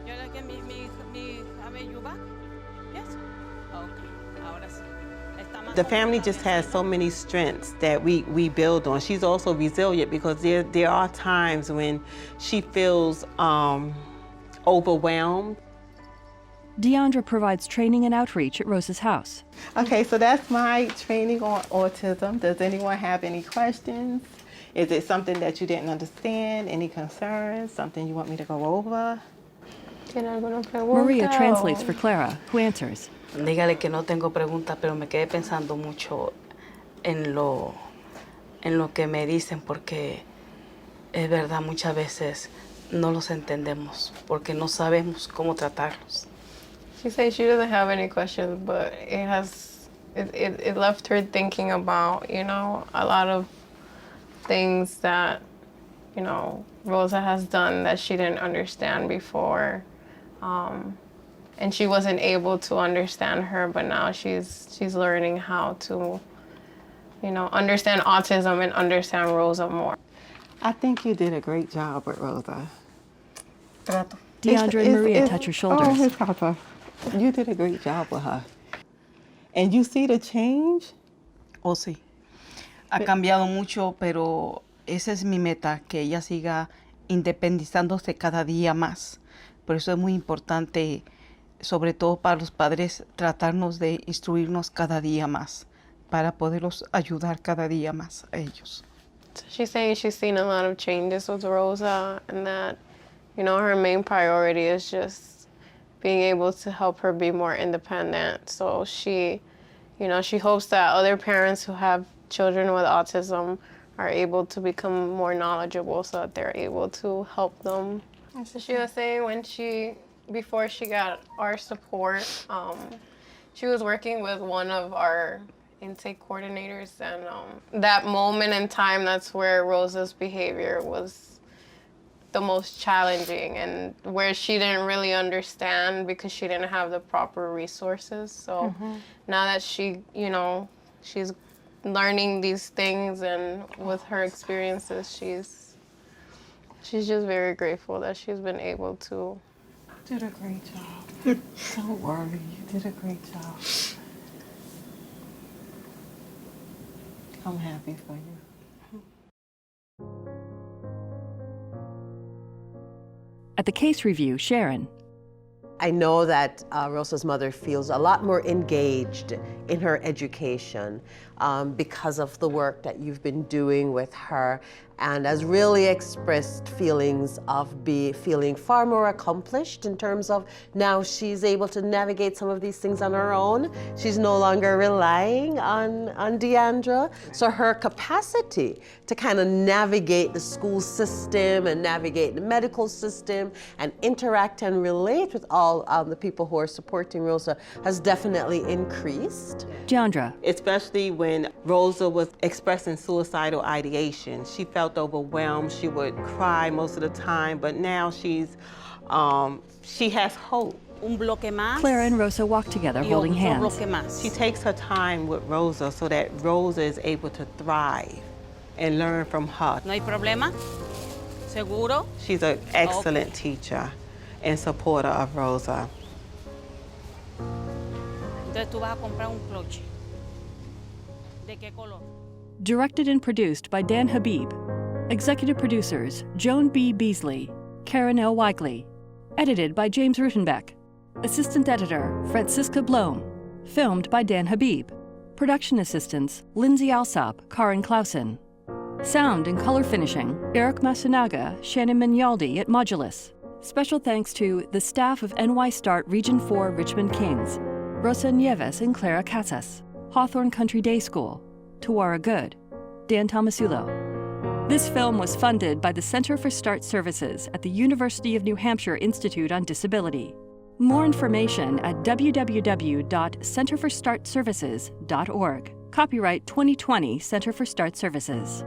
You like me have you back? Yes? Okay. Ahora sí. Está más The family just has so many strengths that we build on. She's also resilient because there are times when she feels overwhelmed. Deandra provides training and outreach at Rosa's house. Okay, so that's my training on autism. Does anyone have any questions? Is it something that you didn't understand? Any concerns? Something you want me to go over? Maria translates for Clara, who answers. Dígale que no tengo preguntas, pero me quedé pensando mucho en lo que me dicen, porque es verdad, muchas veces no los entendemos, porque no sabemos cómo tratarlos. She said she doesn't have any questions, but it left her thinking about, you know, a lot of things that, you know, Rosa has done that she didn't understand before. And she wasn't able to understand her, but now she's learning how to, you know, understand autism and understand Rosa more. I think you did a great job with Rosa. Deandra and Maria touch her shoulders. Oh, Miss Papa, you did a great job with her. And you see the change? Oh, sí. Ha cambiado mucho, pero esa es mi meta, que ella siga independizándose cada día más. Por eso es muy importante, sobre todo para los padres, tratarnos de instruirnos cada día más, para poderlos ayudar cada día más a ellos. She's saying she's seen a lot of changes with Rosa, and that, you know, her main priority is just being able to help her be more independent. So she, you know, she hopes that other parents who have children with autism are able to become more knowledgeable so that they're able to help them. So she was saying before she got our support, she was working with one of our intake coordinators, and that moment in time, that's where Rosa's behavior was the most challenging, and where she didn't really understand because she didn't have the proper resources. So now that she, you know, she's learning these things, and with her experiences, she's just very grateful that she's been able to. You did a great job. Don't worry, you did a great job. I'm happy for you. At the case review, Sharon. I know that Rosa's mother feels a lot more engaged in her education because of the work that you've been doing with her. and has really expressed feelings of feeling far more accomplished in terms of now she's able to navigate some of these things on her own. She's no longer relying on Deandra. So her capacity to kind of navigate the school system and navigate the medical system and interact and relate with all the people who are supporting Rosa has definitely increased. Deandra. Especially when Rosa was expressing suicidal ideation. She felt overwhelmed. She would cry most of the time, but now she has hope. Clara and Rosa walk together holding hands. She takes her time with Rosa so that Rosa is able to thrive and learn from her. No hay problema? Seguro? She's an excellent teacher and supporter of Rosa. Entonces tú vas a comprar un cloche. ¿De qué color? Directed and produced by Dan Habib. Executive producers Joan B. Beasley, Karen L. Weigley. Edited by James Rutenbeck. Assistant editor Francisca Blom. Filmed by Dan Habib. Production assistants Lindsay Alsop, Karin Clausen. Sound and color finishing Eric Masunaga, Shannon Mignaldi at Modulus. Special thanks to the staff of NY Start Region 4 Richmond Kings, Rosa Nieves and Clara Casas, Hawthorne Country Day School, Tawara Good, Dan Tomasulo. This film was funded by the Center for START Services at the University of New Hampshire Institute on Disability. More information at www.centerforstartservices.org. Copyright 2020 Center for START Services.